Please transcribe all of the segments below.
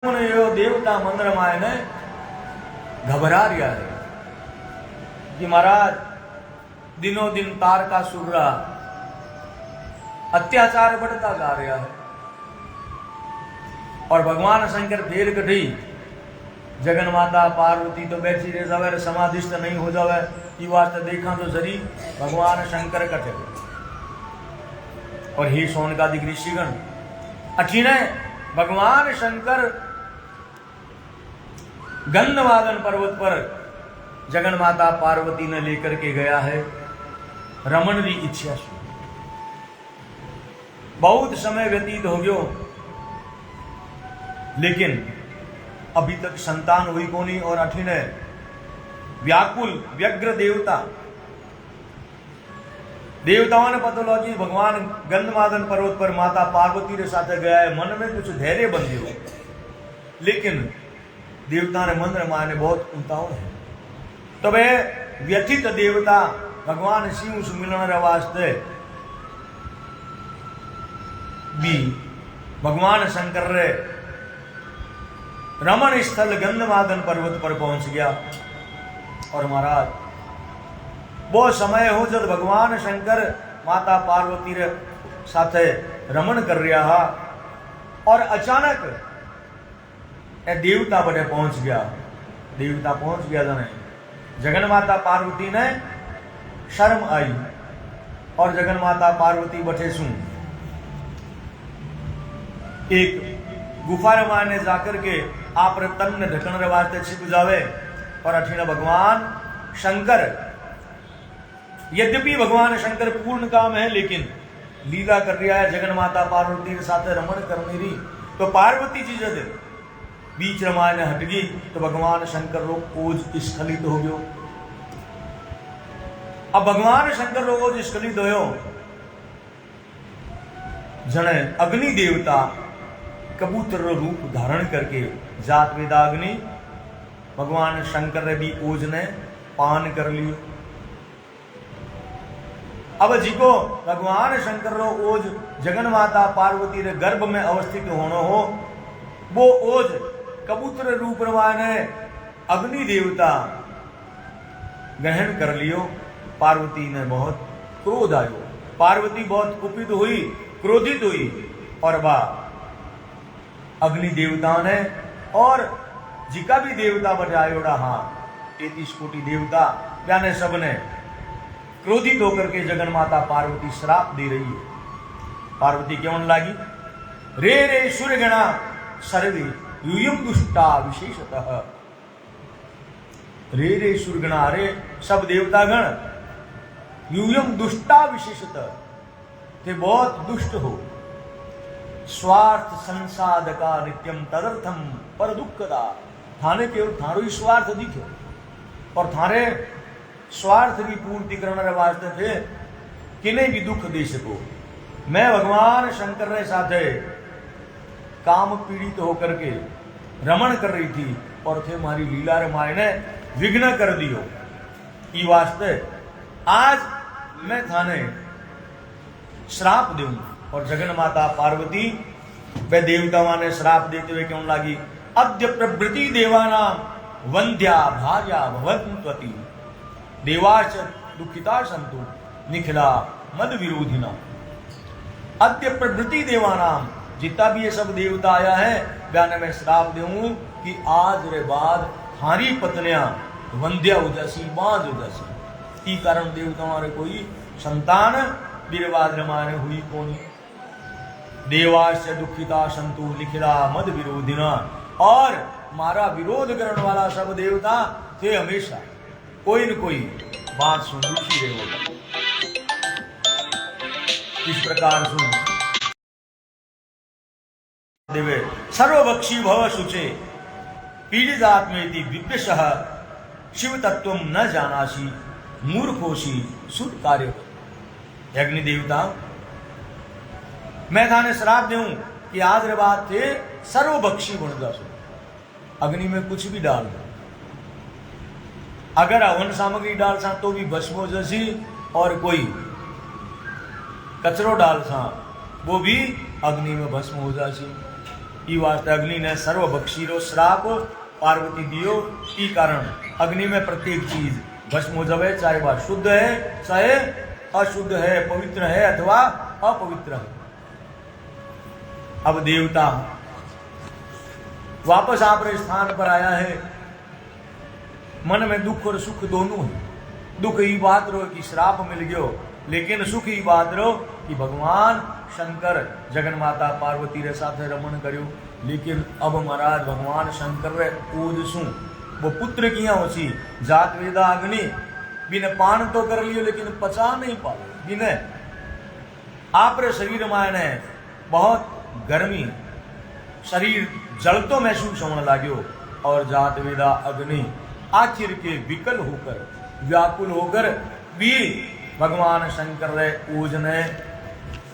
यो देवता मंदिर मायने घबरा रहा है कि महाराज दिनों दिन तार का सुर्रा अत्याचार बढ़ता जा रहा है और भगवान शंकर फेर कठी जगन माता पार्वती तो बैठी रह जावे समाधिष्ट नहीं हो जावे ये वास्ते देखा तो जरी भगवान शंकर कटे और ही सोनकादिक ऋषिगण अठीने भगवान शंकर गंधमादन पर्वत पर जगन माता पार्वती ने लेकर के गया है रमन की इच्छा से। बहुत समय व्यतीत हो गयो लेकिन अभी तक संतान हुई कोनी और अठीने व्याकुल व्यग्र देवताओं ने पतोलॉजी भगवान गंधमादन पर्वत पर माता पार्वती के साथ गया है। मन में कुछ धैर्य बन गयो लेकिन देवता ने मंत्र माने बहुत उतावल है तो वे व्यथित देवता भगवान शिव से मिलने वास्ते भी भगवान शंकर रे रमण स्थल गंधमादन पर्वत पर पहुंच गया। और महाराज वो समय हो जब भगवान शंकर माता पार्वती रे साथे रमण कर रहा और अचानक देवता बड़े पहुंच गया। देवता पहुंच गया जाने जगन माता पार्वती ने शर्म आई और जगन माता पार्वती बैठे सु एक गुफा माने जाकर के आप तन ने ढकन वास्ते छिप जावे और अठीना भगवान शंकर यद्यपि भगवान शंकर पूर्ण काम है लेकिन लीला कर रहा है जगन माता पार्वती के साथ रमण करने रही तो पार्वती जी जब बीच रमायण हट गई तो भगवान शंकर रो ओज स्खलित हो गयो। अब भगवान शंकर रो ओज स्खलित होयो जने अग्नि देवता कबूतर रो रूप धारण करके जात वेदाग्नि भगवान शंकर रे भी ओज ने पान कर लियो। अब जिको भगवान शंकर रो ओज जगन माता पार्वती रे गर्भ में अवस्थित होनो हो वो ओज कबूतर रूप ने अग्नि देवता ग्रहण कर लियो। पार्वती ने बहुत क्रोध आयो, पार्वती बहुत कुपित हुई, क्रोधित हुई और वह अग्नि देवता ने और जिका भी देवता बजायोड़ा हाँ 33 कोटि देवता यानी सबने क्रोधित होकर के जगन माता पार्वती श्राप दे रही है। पार्वती क्यों लागी रे रे सूर्यगणा सर्वे यूयम दुष्टा विशेषतः रे रे सूर्यगणा रे सब देवतागण यूयम दुष्टा विशेषतः ते बहुत दुष्ट हो स्वार्थ संसाधका नित्यम तदर्थम पर दुखदा थाने केवल थारो ही स्वार्थ दिखे और थारे स्वार्थ की पूर्ति करने वास्ते थे किन्हें भी दुख दे सको। मैं भगवान शंकर ने साथे काम पीड़ित होकर के रमण कर रही थी और थे हमारी लीला रे मायने विघ्न कर दियो। ई वास्ते आज मैं थाने श्राप दूं और जगन माता पार्वती वे देवताओं ने श्राप देते हुए क्यों लागी अद्य प्रवृत्ति देवानां वंद्या भार्या भवन्त्वति देवाच दुखिता संतु निखिला मद विरोधिना। अद्य प्रवृत्ति देवानाम जितना भी ये सब देवता आया है बयान में श्राप दूं कि आज रे बाद थारी पत्नियां वंध्या हो जासी बाज हो जासी। ई कारण देवताओं रे कोई संतान वीरवाद रमाने हुई कोनी। देवाश दुखिता संतु लिखिला मद विरोधिना और मारा विरोध करने वाला सब देवता थे हमेशा कोई न कोई बात सुन दुखी रहे होगा। इस प्रकार सुन देवे सर्वभक्षी भव शुचे पीड़ितात्मेति विप्यशः शिव तत्व न जानासी मूर्खोसी सुर कार्य। अग्नि देवता मैं थाने श्राप दूं कि आज रे बात थे सर्वभक्षी बन जासो अग्नि में कुछ भी डाल दो अगर हवन सामग्री डाल सा तो भी भस्म हो जैसी और कोई कचरो डाल सा वो भी अग्नि में भस्म हो जासी। ई वास्ते अग्नि ने सर्वभक्षीरो श्राप पार्वती दियो। ई कारण अग्नि में प्रत्येक चीज भस्म हो जावे, चाहे वह शुद्ध है चाहे अशुद्ध है, पवित्र है अथवा अपवित्र है। अब देवता वापस आपरे स्थान पर आया है। मन में दुख और सुख दोनों है। दुख ही बात रो कि श्राप मिल गयो, लेकिन सुख ही बात रो कि भगवान शंकर जगन माता पार्वती रे साथे रमण कर्यो। लेकिन अब महाराज भगवान शंकर रे पूज सु वो पुत्र किया होसी। जात वेदा अग्नि बिन पान तो कर लियो, लेकिन पचा नहीं पाओ। बिन आपरे शरीर मायने बहुत गर्मी, शरीर जलतो महसूस होने लाग्यो। और जात वेदा अग्नि आखिर के विकल होकर, व्याकुल होकर भी भगवान शंकर रे ओज ने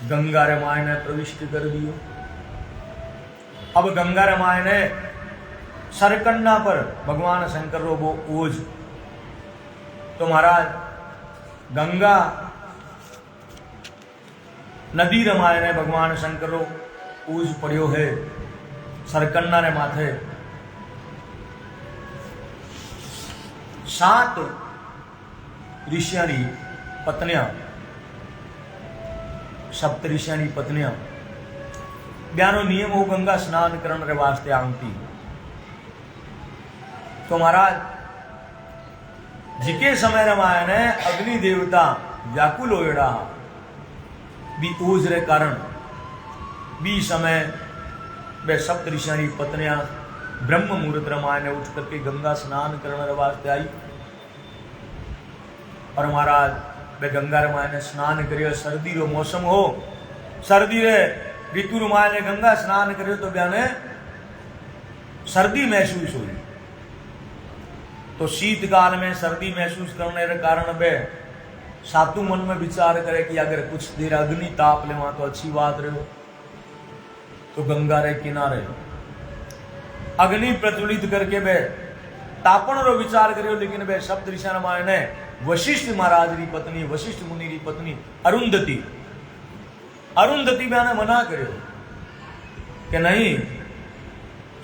गंगा रे मायने प्रविष्ट कर दियो। अब गंगा रे मायने सरकन्ना पर भगवान शंकर रो वो ओज। तो महाराज गंगा नदी रे मायने भगवान शंकर रो ओज पड़ियो है सरकन्ना रे माथे। 7 ऋषियां री पत्नियां, सप्त ऋषियां री पत्नियां ब्यानो नियम हो गंगा स्नान करने रे वास्ते आंती। तो महाराज जिके समय रमायण है अग्नि देवता व्याकुल होड़ा भी ओज रे कारण भी समय वे सप्त ऋषियां री पत्नियां ब्रह्म मुहूर्त रामायण उठ करके गंगा स्नान करने वास्ते आई। और महाराज वे गंगा रामायण स्नान करियो। सर्दी रो मौसम हो, सर्दी रे ऋतु रामायण गंगा स्नान करियो तो ब्याने सर्दी महसूस हुई। तो शीतकाल में सर्दी महसूस करने के कारण वे सातु मन में विचार करे कि अगर कुछ देर अग्नि ताप लेवा तो अच्छी बात रहे। तो गंगा रे किनारे अग्नि प्रज्वलित करके वे तापण रो विचार करियो। लेकिन वे सप्त ऋषि रामायण ने वशिष्ठ महाराज री पत्नी, वशिष्ठ मुनि री पत्नी अरुंधति मैंने मना करियो कि नहीं,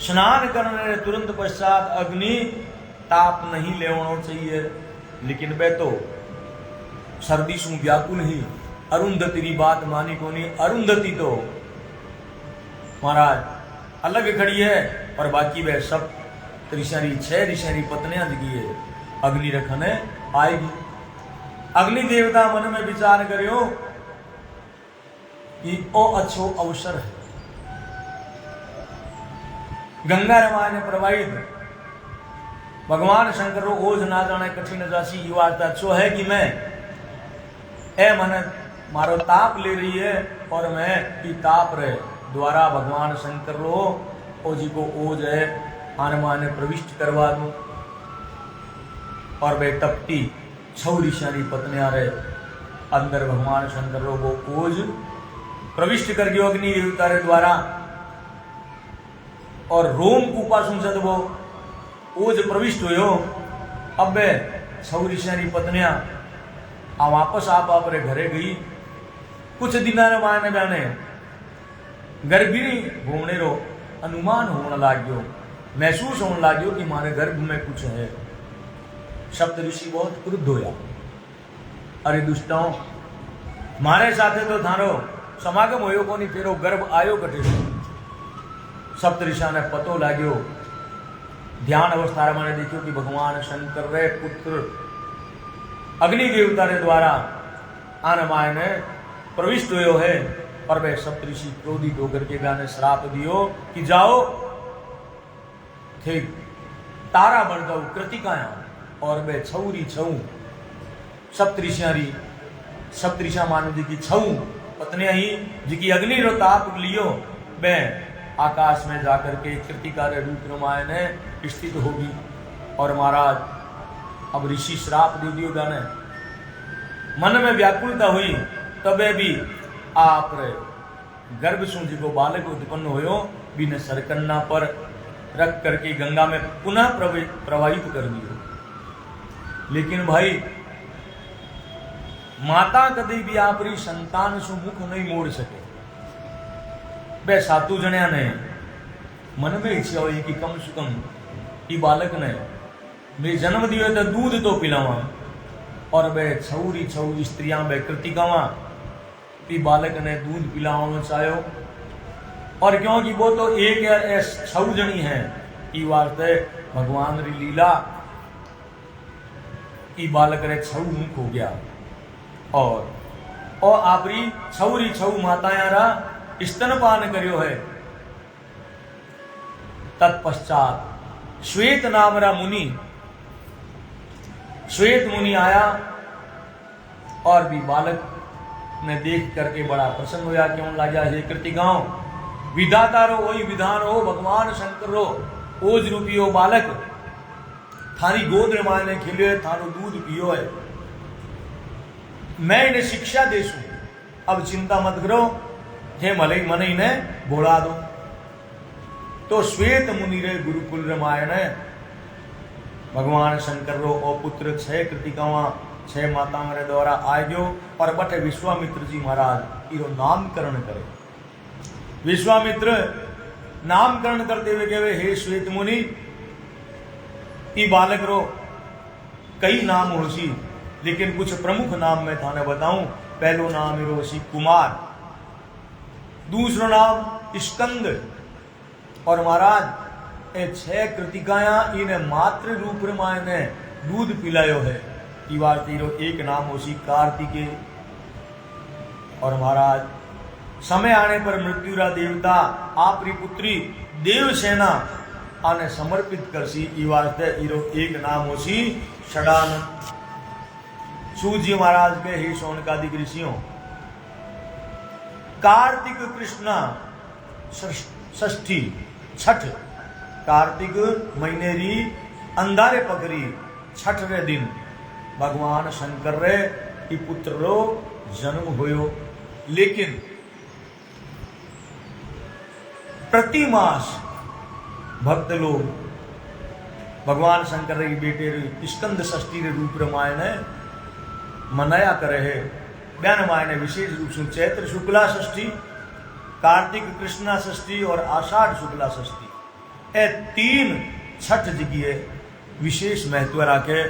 स्नान करने के तुरंत पश्चात अग्नि ताप नहीं लेवनो चाहिए। लेकिन वे तो सर्दी सु व्याकुल ही अरुंधति री बात मानी कोनी। अरुंधति तो महाराज अलग खड़ी है और बाकी वे सब ऋषि 6 ऋषि पत्नियां दिखी है अग्नि रखने आएगी। अग्नि देवता मन में विचार करियो कि ओ अच्छो अवसर है। गंगा रामायण प्रवाहित भगवान शंकर रो ओज ना जाने कठिन जासी युवा अच्छो है कि मैं मन मारो ताप ले रही है और मैं ई ताप रे द्वारा भगवान शंकर रो ओजी को ओज है आनमान प्रविष्ट करवा दूं। और वे तपती 6 ऋषि पत्नियां रे अंदर भगवान शंकर रो वो ओज प्रविष्ट कर गयो अग्नि देवता रे द्वारा। और रोम कूपा सुन वो ओज प्रविष्ट हुयो। अब वे 6 ऋषि पत्नियां आ वापस आप रे घरे गई। कुछ दिन माने बयाने गर्भिणी घूमने रो अनुमान होने लाग्यो, महसूस होने लाग्यो कि मारे गर्भ में कुछ है। सप्त ऋषि बहुत क्रुद्ध होया। अरे दुष्टों, मारे साथे तो थारो समागम होयो कोनी, तेरो गर्भ आयो कटे। सप्त ऋषि ने पतो लाग्यो। ध्यान अवस्था मैंने देखियो कि भगवान शंकर रे पुत्र अग्नि देवता रे द्वारा आनमाय ने प्रविष्ट हुयो है। और वे सप्त ऋषि क्रोधित होकर के गाने श्राप दियो कि जाओ ठीक तारा बन जाओ कृतिकाया। और वे 6 सप्तऋषि मानव जी की 6 पत्नियां ही जिकी अग्नि रो ताप लियो वे आकाश में जाकर के कृतिका रे रूप रामायण ने स्थित होगी। और महाराज अब ऋषि श्राप दे दियो गाने मन में व्याकुलता हुई। तबे भी आप रे गर्भ सु जी को बालक उत्पन्न होयो बिन सरकन्ना पर रख करके गंगा में पुनः प्रवाहित कर दियो। लेकिन भाई माता कभी भी आपरी संतान सु मुख नहीं मोड़ सके। वे सातु जणिया ने मन में इच्छा हुई कि कम से कम ये बालक ने मेरे जन्म दियो तो दूध तो पिलावा और वे छौरी छऊ स्त्रियां वे कृतिकावा कि बालक ने दूध पिलाना चाहो। और क्योंकि वो तो एक छऊ जनी है ई वास्ते भगवान री लीला ई बालक रे छऊ मुख हो गया और आपरी छौरी छऊ माताया रा स्तनपान करियो है। तत्पश्चात श्वेत नाम रा मुनि श्वेत मुनि आया और भी बालक ने देख करके बड़ा प्रसन्न होया। क्यों लाजा हे कृतिकाओं विधाता रो वही विधान हो भगवान शंकर रो ओज रूपी हो बालक थारी गोद रे माने खिलियो थारो दूध पियो है। मैं इन्हें शिक्षा देसू अब चिंता मत करो हे मलई मन इन्हें बोला दो। तो श्वेत मुनि रे गुरुकुल रामायण भगवान शंकर रो ओ पुत्र 6 कृतिकावा 6 माताओं रे द्वारा आए गयो और बटे विश्वामित्र जी महाराज इरो नामकरण करे। विश्वामित्र नामकरण करते हुए कहे हे श्वेत मुनि ई बालक रो कई नाम होसी लेकिन कुछ प्रमुख नाम मैं थाने बताऊं। पहलो नाम इरो होसी कुमार, दूसरो नाम स्कंद और महाराज ए 6 कृतिकाया इन्हें मातृ रूप ने दूध पिलायो है। ई वास्ते इरो एक नाम होसी कार्तिकेय। और महाराज समय आने पर मृत्युरा देवता आपरी पुत्री देवसेना आने समर्पित करसी। ई वास्ते इरो एक नाम होसी षडानंद। सूजी महाराज के ही शौनकादिक ऋषियों कार्तिक कृष्णा षष्ठी छठ कार्तिक महीने री अंधारे पकड़ी छठ रे दिन भगवान शंकर रे की पुत्र रो जन्म होयो। लेकिन प्रति मास भक्त लोग भगवान शंकर रे बेटे रे स्कंद षष्ठी रे रूप रामायण मनाया करे है। ब्यान रामायण विशेष रूप से चैत्र शुक्ला षष्ठी कार्तिक कृष्णा षष्ठी और आषाढ़ शुक्ला षष्ठी ए 3 छठ जगह विशेष महत्व रखे।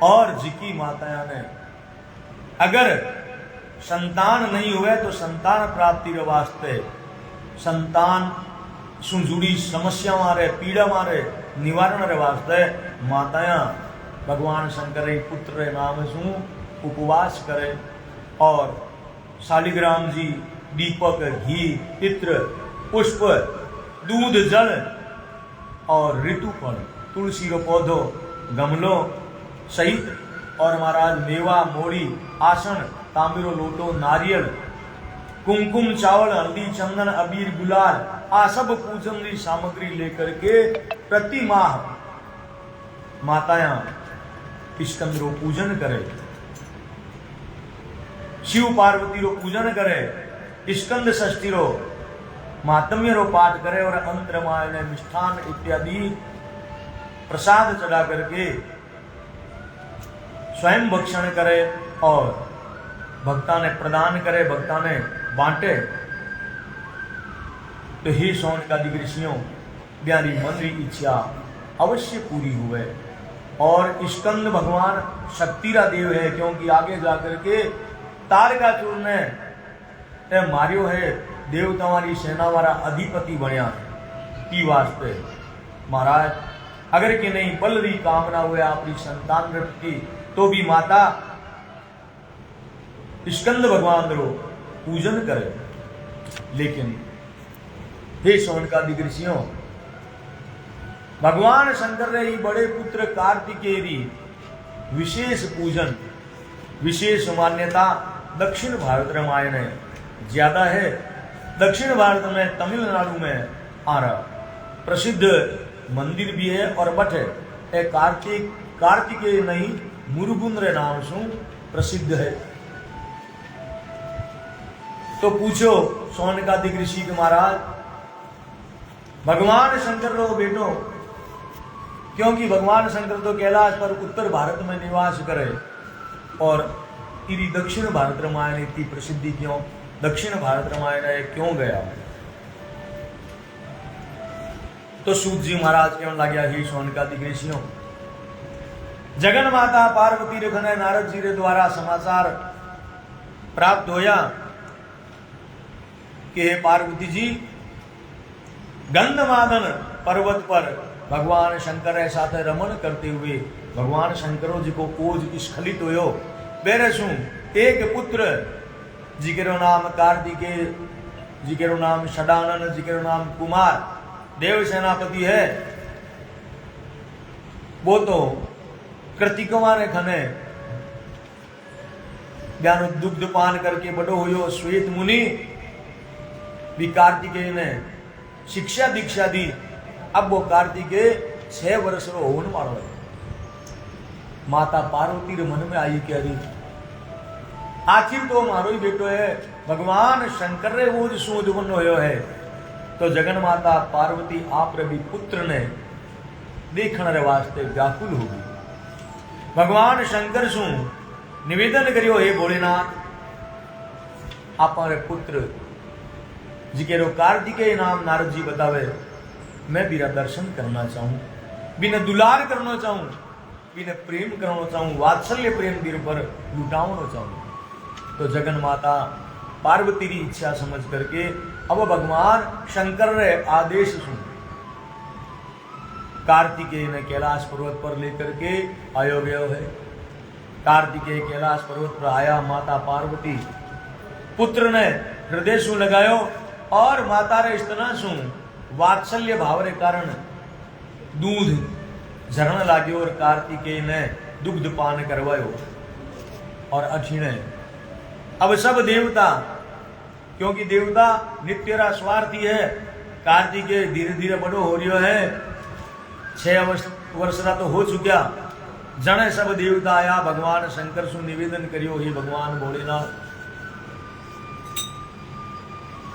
और जिकी माताया ने अगर संतान नहीं हुए तो संतान प्राप्ति रे वास्ते संतान सु जुड़ी समस्या मारे पीड़ा मारे निवारण रे वास्ते माताया भगवान शंकर रे पुत्र रे नाम सु उपवास करे। और शालिग्राम जी दीपक घी पित्र पुष्प दूध जल और ऋतुफल तुलसी रो पौधो गमलो सहित और महाराज मेवा मोड़ी आसन तांबीरो लोटो नारियल कुमकुम चावल हल्दी चंदन अबीर गुलाल आ सब पूजन की सामग्री लेकर के प्रति माह माताया स्कंद रो पूजन करे। शिव पार्वती रो पूजन करे स्कंद षष्ठी रो महात्म्य रो पाठ करे और अंत रामायण मिष्ठान इत्यादि प्रसाद चढ़ा करके स्वयं भक्षण करे और भक्ता ने प्रदान करे भक्ता ने बांटे। तो हे शौनकादिक ऋषियों ब्यारी मन री इच्छा अवश्य पूरी हुए। और स्कंद भगवान शक्तिरा देव है क्योंकि आगे जाकर के तारकासुर ने मारियो है देवताओं की सेना वाला अधिपति बनया की वास्ते महाराज अगर कि नहीं बल री कामना हुए अपनी संतान की तो भी माता स्कंद भगवान रो पूजन करे। लेकिन हे शौनकादिक ऋषियों भगवान शंकर रे बड़े पुत्र कार्तिकेय री विशेष पूजन विशेष मान्यता दक्षिण भारत रामायण ज्यादा है। दक्षिण भारत में तमिलनाडु में आ रहा प्रसिद्ध मंदिर भी है और बट है कार्तिकेय नहीं मुरुगुन रे नाम से प्रसिद्ध है। तो पूछो शौनकादिक ऋषि के महाराज भगवान शंकर रो बेटो क्योंकि भगवान शंकर तो कैलाश पर उत्तर भारत में निवास करे और इरी दक्षिण भारत रामायण इतनी प्रसिद्धि क्यों दक्षिण भारत रामायण क्यों गया। तो सूत जी महाराज कहने लग गया, हे शौनकादिक ऋषियों, जगन माता पार्वती रखने नारद जी रे द्वारा समाचार प्राप्त होया कि हे पार्वती जी, गंधमादन पर्वत पर भगवान शंकर साथ रमन करते हुए भगवान शंकरो जी को ओज स्खलित होयो। बेरसू एक पुत्र जिकेरो नाम कार्तिकेय, जिकेरो नाम षडानन, जिकेरो नाम कुमार देव सेनापति है। वो तो कृतिकवा ने खने ज्ञान दुग्ध पान करके बड़ो हुयो। श्वेत मुनि भी कार्तिकेय ने शिक्षा दीक्षा दी। अब वो कार्तिकेय 6 वर्ष रो होने वालो है। माता पार्वती रे मन में आई कि अरे आखिर तो मारो ही बेटो है, भगवान शंकर रे वो जो उत्पन्न होयो है। तो जगन माता पार्वती आप रे भी पुत्र ने देखने रे वास्ते व्याकुल होगी। भगवान शंकर सु निवेदन करियो, हे भोलेनाथ, आप रे पुत्र जिकेरो कार्तिकेय नाम नारद जी बतावे, मैं बिना दर्शन करना चाहूं, बिना दुलार करना चाहूं, बिना प्रेम करना चाहूं, वात्सल्य प्रेम बीर पर लुटावना चाहूं। तो जगन माता पार्वती की इच्छा समझ करके अब भगवान शंकर रे आदेश सुन कार्तिकेय ने कैलाश पर्वत पर लेकर के आयो गयो है। कार्तिकेय कैलाश पर्वत पर आया, माता पार्वती पुत्र ने हृदय सु लगायो और माता रे स्तन सु वात्सल्य भाव रे कारण दूध झरण लाग्यो और कार्तिकेय ने दुग्ध पान करवायो। और अठीने अब सब देवता, क्योंकि देवता नित्यरा स्वार्थी है, कार्तिकेय धीरे धीरे बड़ो हो रियो है, 6 वर्ष का तो हो चुका। जने सब देवता आया, भगवान शंकर सु निवेदन करियो, हे भगवान भोलेनाथ,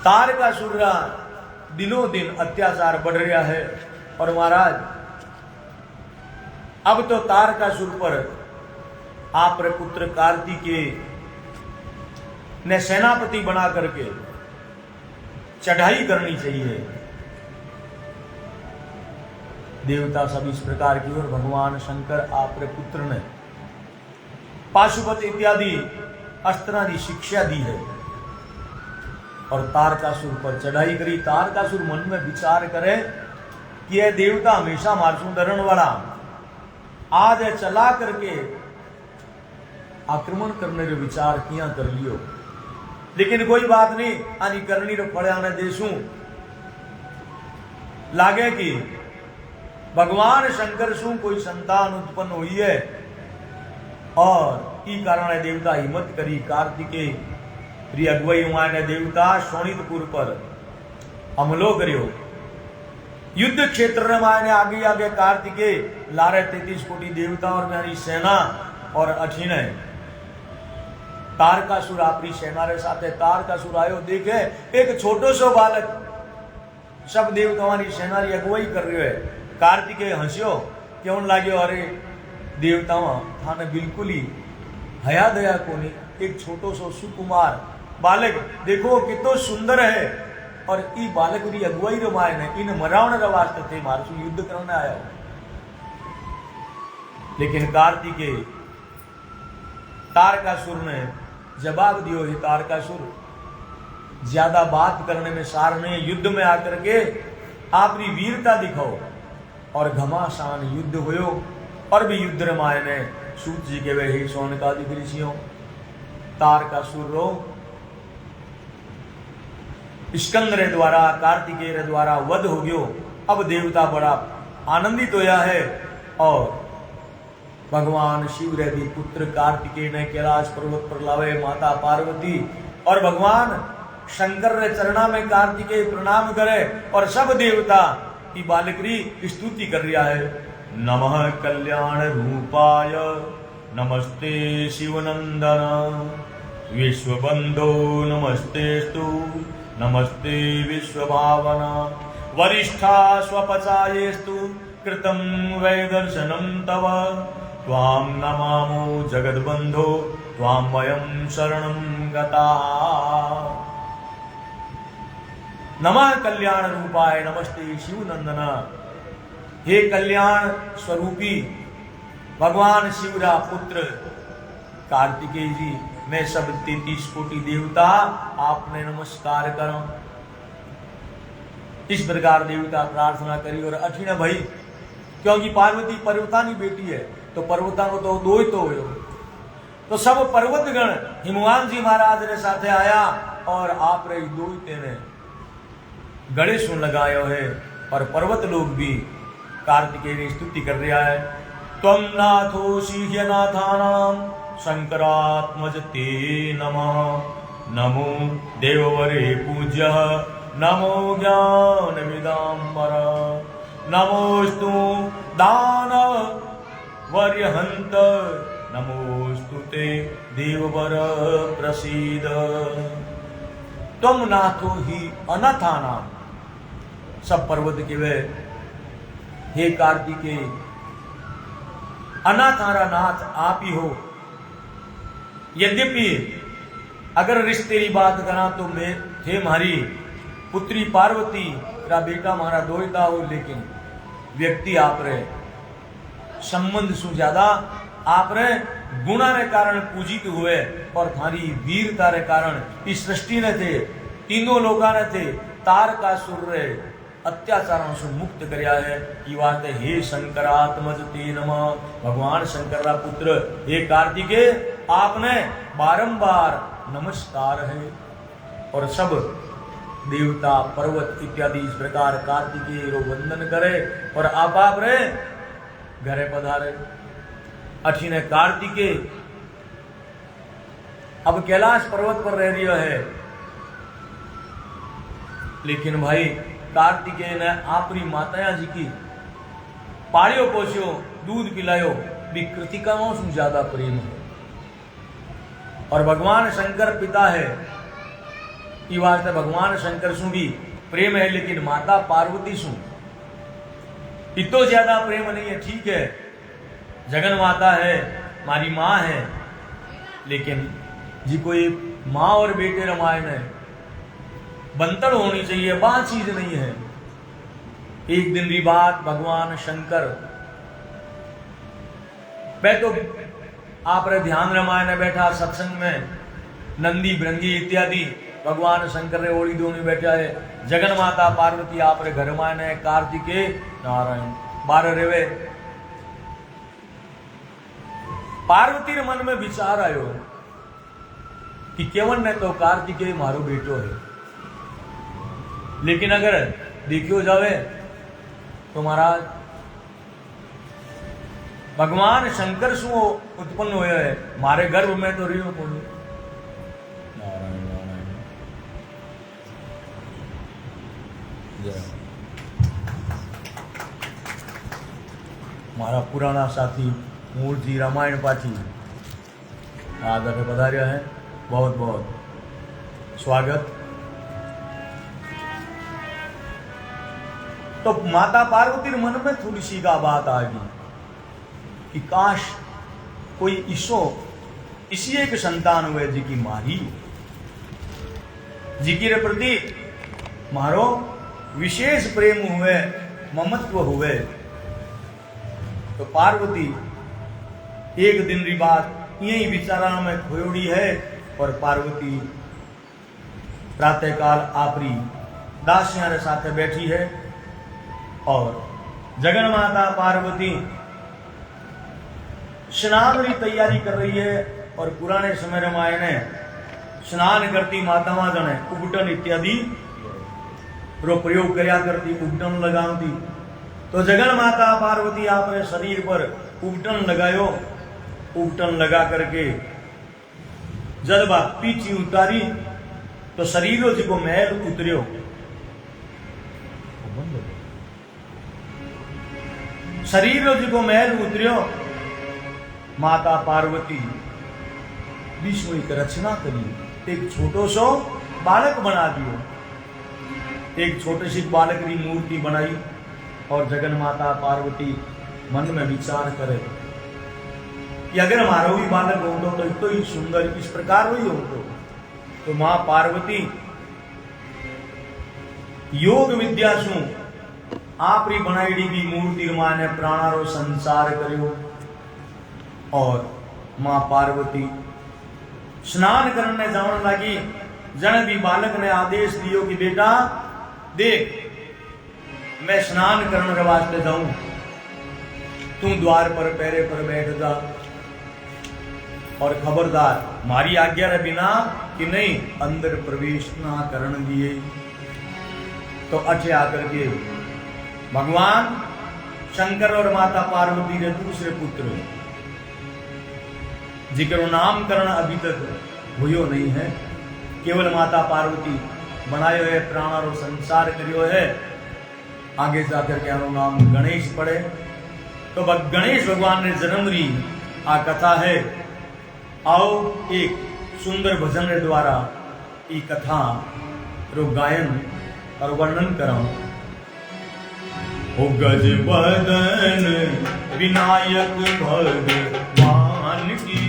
तारकासुर का दिनों दिन अत्याचार बढ़ रहा है और महाराज अब तो तारकासुर पर आप रे पुत्र कार्तिकेय ने सेनापति बना करके चढ़ाई करनी चाहिए। देवता सब इस प्रकार की, और भगवान शंकर आप रे पुत्र ने पाशुपत इत्यादि अस्त्रों की शिक्षा दी है और तारकासुर पर चढ़ाई करी। तारकासुर मन में विचार करे कि यह देवता हमेशा मारसू डरण वाला, आज चला करके आक्रमण करने के विचार किया कर लियो, लेकिन कोई बात नहीं, आनी करनी रो फल आने देशू। लागे कि भगवान शंकर सु कोई संतान उत्पन्न हुई है और ई कारण देवता हिम्मत करी। कार्तिकेय री अगुवाई ने देवता शोणितपुर पर हमलो करियो। युद्ध क्षेत्र में मायने आगे आगे कार्तिकेय लारे 33 कोटि देवता और मेरी सेना और अठीने तारकासुर अपनी सेना रे साथे। तारकासुर आयो, देखे एक छोटो सो बालक सब देवताओं की सेना री अगुवाई कर रही है। कार्तिकेय हंसियो, क्यों लाग्यो, अरे देवताओं थाने बिल्कुल ही हया दया कोनी, एक छोटो सो सुकुमार बालक देखो कितो सुंदर है और ई बालक री अगुवाई रो मायने इन मरावण रे वास्ते थे मारसु युद्ध करने आया। लेकिन कार्तिकेय तारकासुर ने जवाब दियो, ही तारकासुर ज्यादा बात करने में सार नहीं, युद्ध में आकर के आपकी वीरता दिखाओ। और घमासान युद्ध होयो और भी युद्ध रे मायने सूत जी के वे ही शौनकादिक ऋषियों तारकासुर रो स्कंद रे द्वारा कार्तिकेय रे द्वारा वध हो गयो। अब देवता बड़ा आनंदित होया है और भगवान शिव रे भी पुत्र कार्तिकेय ने कैलाश पर्वत पर लावे। माता पार्वती और भगवान शंकर रे चरणा में कार्तिकेय प्रणाम करे और सब देवता की बालकरी स्तुति कर रहा है। नमः कल्याण रूपाय नमस्ते शिवनंदन विश्वबंधो नमस्तेस्तु नमस्ते विश्वभावना वरिष्ठा स्वपचायेस्तु कृतं वै दर्शनं तव त्वां नमामो जगद्बंधो त्वां वयं शरणं गताः। नमः कल्याण रूपाय नमस्ते शिव नंदना। हे कल्याण स्वरूपी भगवान शिवरा पुत्र कार्तिकेय जी, मैं सब 33 कोटि देवता आपने नमस्कार करो। इस प्रकार देवता प्रार्थना करी और अठीन भाई, क्योंकि पार्वती पर्वतानी बेटी है तो पर्वता को तो दो ही तो हो। तो सब पर्वतगण हिमवान जी महाराज ने साथे आया और आप रे दो ही तेने गणेश सुन लगायो है। और पर्वत लोग भी कार्तिकेय की स्तुति कर रहा है। त्वं नाथो सिंहनाथानां शंकरात्मज ते नमः। नमो देववरे पूज्य नमो ज्ञानविदाम्बर। नमोस्तु दानव वर्यहंत नमोस्तु ते देववर प्रसीद। तुम नाथो ही अनाथानां, सब पर्वत के वे हे कार्तिकेय अनाथारा नाथ आप ही हो। यद्यपि अगर रिश्ते की बात करा तो मैं थे मारी पुत्री पार्वती रा बेटा मारा दोहिता हो, लेकिन व्यक्ति आप रे संबंध सु ज्यादा आप रे गुणा रे कारण पूजित हुए और थारी वीरता रे कारण इस सृष्टि ने थे तीनों लोका ने थे तार का सुर रे अत्याचारों से मुक्त करया है। की बात है हे शंकरात्मज ते नमः। भगवान शंकर का पुत्र हे कार्तिकेय आपने बारंबार नमस्कार है। और सब देवता पर्वत इत्यादि इस प्रकार कार्तिकेय रो वंदन करे और आप रे घरे पधारे। अठीने कार्तिकेय अब कैलाश पर्वत पर रह रहा है, लेकिन भाई कार्तिकेय ने आपरी माताया जी की पालियो पोसियो दूध पिलायो भी कृतिकाओं से ज्यादा प्रेम है। और भगवान शंकर पिता है, ये वास्ते भगवान शंकर सु भी प्रेम है, लेकिन माता पार्वती सु इतो ज्यादा प्रेम नहीं है। ठीक है जगन माता है, मारी माँ है, लेकिन जी कोई माँ और बेटे रामायण है बंतड़ होनी चाहिए, वह चीज नहीं है। एक दिन की बात, भगवान शंकर बैठो आप रे ध्यान रामायण में बैठा सत्संग में नंदी भृंगी इत्यादि भगवान शंकर ने ओली दोनों बैठा है। जगन माता पार्वती आप रे घर मायने है, कार्तिकेय नारायण बारह रेवे। पार्वती रे मन में विचार आयो कि केवन ने तो कार्तिकेय मारो बेटो है, लेकिन अगर देखियो जावे तो महाराज भगवान शंकर सु उत्पन्न हुए है, मारे गर्भ में तो रियो को नारायण नारायण। मारा पुराना साथी मूर्ति रामायण पाठी आगे पधार्या है, बहुत बहुत स्वागत। तो माता पार्वती मन में थोड़ी सी का बात आ गई कि काश कोई इसी एक संतान हुए जी की मारी जी की रे प्रति मारो विशेष प्रेम हुए ममत्व हुए। तो पार्वती एक दिन री बात यही विचारा में खोयोड़ी है। और पार्वती प्रातःकाल आपरी दासियां रे साथे बैठी है और जगन माता पार्वती स्नान की तैयारी कर रही है। और पुराने समय रामायण ने स्नान करती मातावां जने उबटन इत्यादि रो प्रयोग करया करती, उबटन लगावती। तो जगन माता पार्वती आपने शरीर पर उबटन लगायो, उबटन लगा करके जब आप पीछे उतारी तो शरीर जी को मैल उतरियो। शरीर जी को मैल उतरियो, माता पार्वती विष्णु की रचना करी, एक छोटो सो बालक बना दियो, एक छोटे सी बालक की मूर्ति बनाई। और जगन माता पार्वती मन में विचार करे कि अगर हमारा भी बालक हो तो इतो ही सुंदर इस प्रकार ही हो तो मां पार्वती योग विद्या शू आपरी बनाईडी भी मूर्ति माने प्राणारो संसार करियो। और मां पार्वती स्नान करने जाने लगी। जन भी बालक ने आदेश दियो कि बेटा देख मैं स्नान करने वास्ते जाऊं, तू द्वार पर पैरे पर बैठ जा और खबरदार मारी आज्ञा रे बिना कि नहीं अंदर प्रवेश ना करने दिए। तो अच्छे आकर के भगवान शंकर और माता पार्वती के दूसरे पुत्र जिक्र नामकरण अभी तक हुयो नहीं है, केवल माता पार्वती बनायो है प्राण और संसार करियो है। आगे जाकर के नाम गणेश पड़े तो गणेश भगवान ने जन्म ली आ कथा है। आओ एक सुंदर भजन रे द्वारा ई कथा रो गायन और वर्णन कराऊं। ओ गज बदन विनायक भगवान की,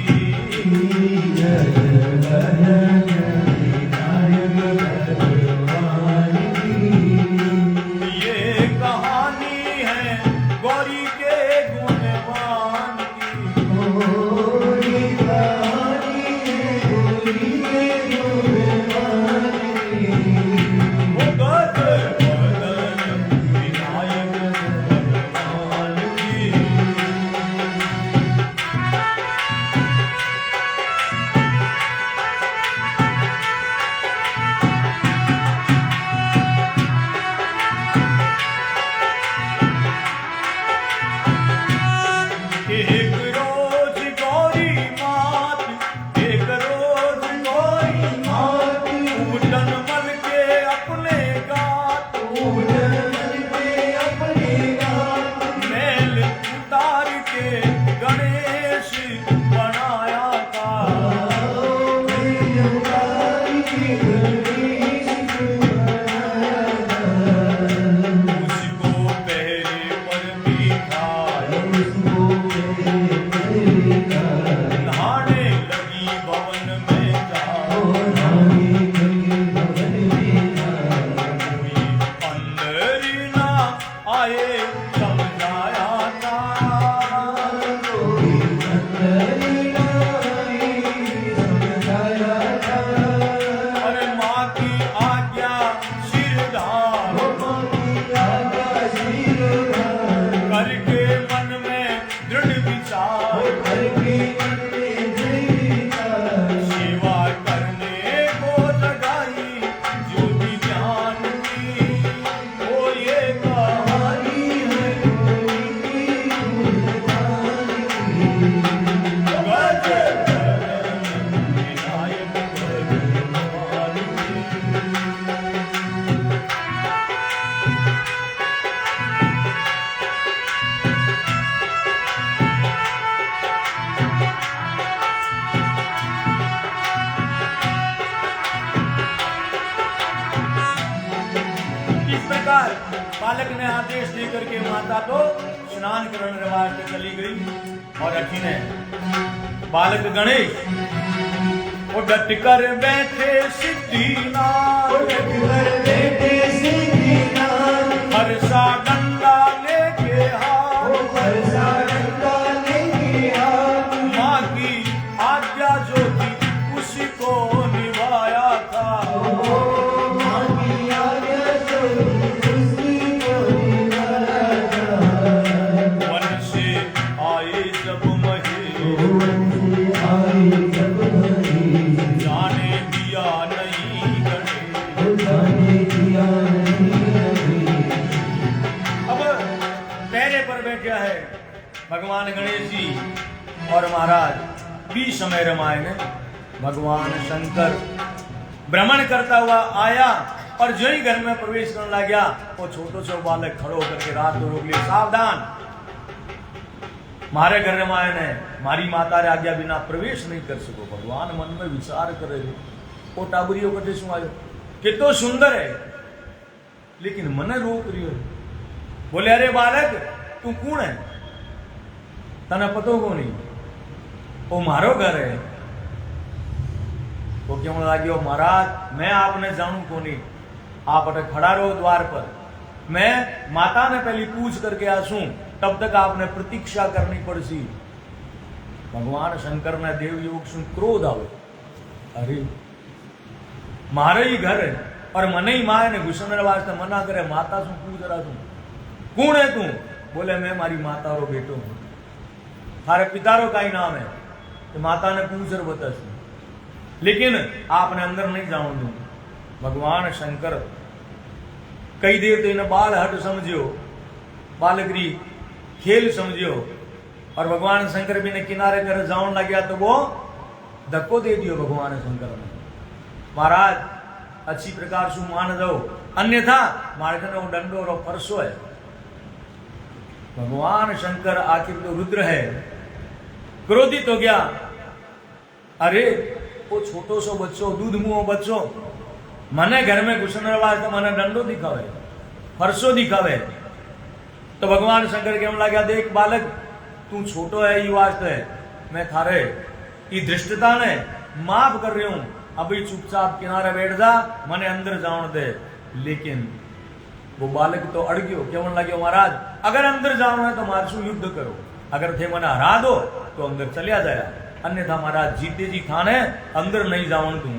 ये कहानी है गौरी के गुणवान की। बालक ने आदेश देकर के माता को स्नान करने रिवाज पे चली गई। और अखी ने बालक गणेश वो डट कर बैठे सिद्धिनाथ, हर्षा डंडा लेके हाथ, माँ की आज्ञा जो थी उसी को निभाया था। भगवान गणेश जी और महाराज भी समय रामायण भगवान शंकर भ्रमण करता हुआ आया और जो ही घर में प्रवेश करने लग गया वो छोटो छो बालक खड़ो होकर के रात को रोक लिया, सावधान मारे घर रामायण है, मारी माता रे आज्ञा बिना प्रवेश नहीं कर सको। भगवान मन में विचार करे वो टाबरियो कटे शू आयो कितो सुंदर है लेकिन मन रोक रियो। बोले अरे बालक तू कौन है, तने पतो को नहीं, वो मारो घर है। वो क्यों लगे महाराज मैं आपने जानू को नहीं, आप अटे खड़ा रहो द्वार पर, मैं माता ने पहली पूछ करके आसूं, तब तक आपने प्रतीक्षा करनी पड़सी। भगवान शंकर ने देवयोग शू क्रोध आवे, अरे मारे ही घर है और मने ही माए ने घुसने वास्ते मना करे, माता शू पूछ रहा तू, कौन है तू? बोले मैं मारी माता रो बेटो हूं। थारे पिता रो का ही नाम है? तो माता ने पूछ कर बता, लेकिन आपने अंदर नहीं जाऊं दूं। भगवान शंकर कई देर तो इन्हें बाल हट समझियो, बालगरी खेल समझियो, और भगवान शंकर भी ने किनारे कर जाऊं लग गया तो वो धक्को दे दियो भगवान शंकर ने। महाराज अच्छी प्रकार से मान जाओ, अन्यथा मारे वो डंडो और फरसो है। भगवान शंकर आखिर तो रुद्र है, क्रोधित हो गया। अरे वो छोटो सो बच्चो, दूध मुंह बच्चो मने घर में घुसने वास्ते मने डंडो दिखावे, फरसो दिखावे। तो भगवान शंकर के लगा, देख बालक तू छोटो है ये वास्ते मैं थारे ये दृष्टता ने माफ कर रही हूं, अभी चुपचाप किनारे बैठ जा, मने अंदर जाने दे। लेकिन वो बालक तो अड़ गयो, क्या लगे, महाराज अगर अंदर जाना है तो हमारे से युद्ध करो, अगर थे मने हरा दो तो अंदर चलिया जाया, अन्यथा महाराज जीते जी थाने अंदर नहीं जावन दूं।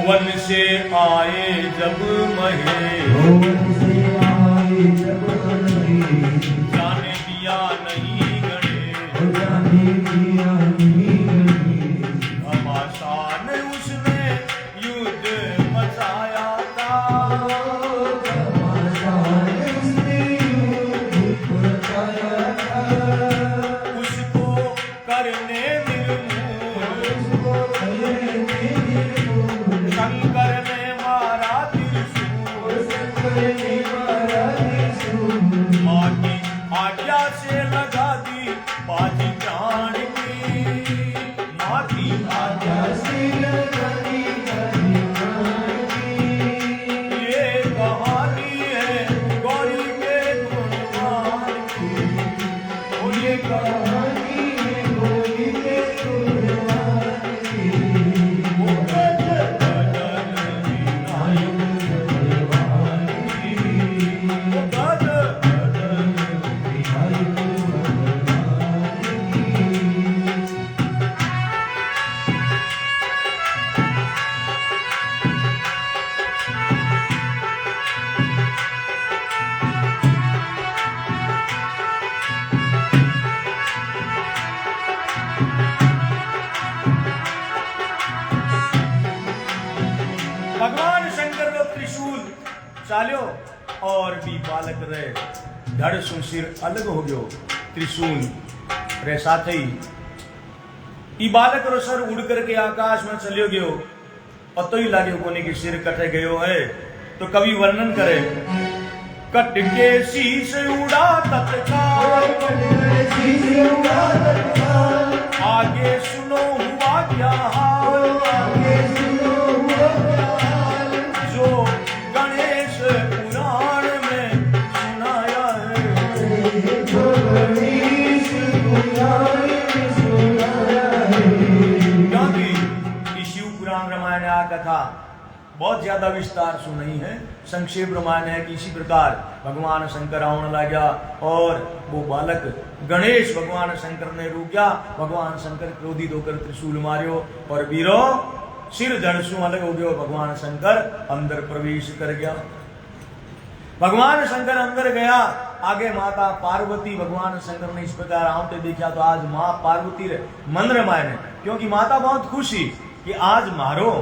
वन से आए जब महे, जाने दिया नहीं गणे, घमासान उसने युद्ध मचाया था, उसको करने शंकर ने मारा त्रिशूल, माँ की आज्ञा से लगा दी बाजी जान की, माँ की आज्ञा से लगा दी बाजी जान की। ये कहानी है गौरी के गुणगान की, और ये कहानी है गौरी के गुणगान की। भगवान शंकर को त्रिशूल चाल्यो और भी बालक रहे, धड़ सु सिर अलग हो गयो, त्रिशूल रे साथ ही ई बालक रो सर उड़ करके आकाश में चलियो गयो, पतो ही लाग्यो कोनी कि सिर कटे गयो है। तो कवि वर्णन करे, कट के शीश उड़ा तत्काल, आगे सुनो हुआ क्या हाल, आगे सुनो हुआ क्या हाल, जो गणेश पुराण में सुनाया है, जो गणेश पुराण में सुनाया है। क्योंकि शिव पुराण रामायण आ कथा बहुत ज्यादा विस्तार से नहीं है, संक्षेप रामायण है कि इसी प्रकार भगवान शंकर आने लगा और वो बालक गणेश भगवान शंकर ने रोका, भगवान शंकर क्रोधित होकर त्रिशूल मारियो और वीरो सिर धड़सू अलग हो गयो, भगवान शंकर अंदर प्रवेश कर गया। भगवान शंकर अंदर गया, आगे माता पार्वती, भगवान शंकर ने इस प्रकार आते देखा तो आज माँ पार्वती रे मन रमायण है, क्योंकि माता बहुत खुशी कि आज मारो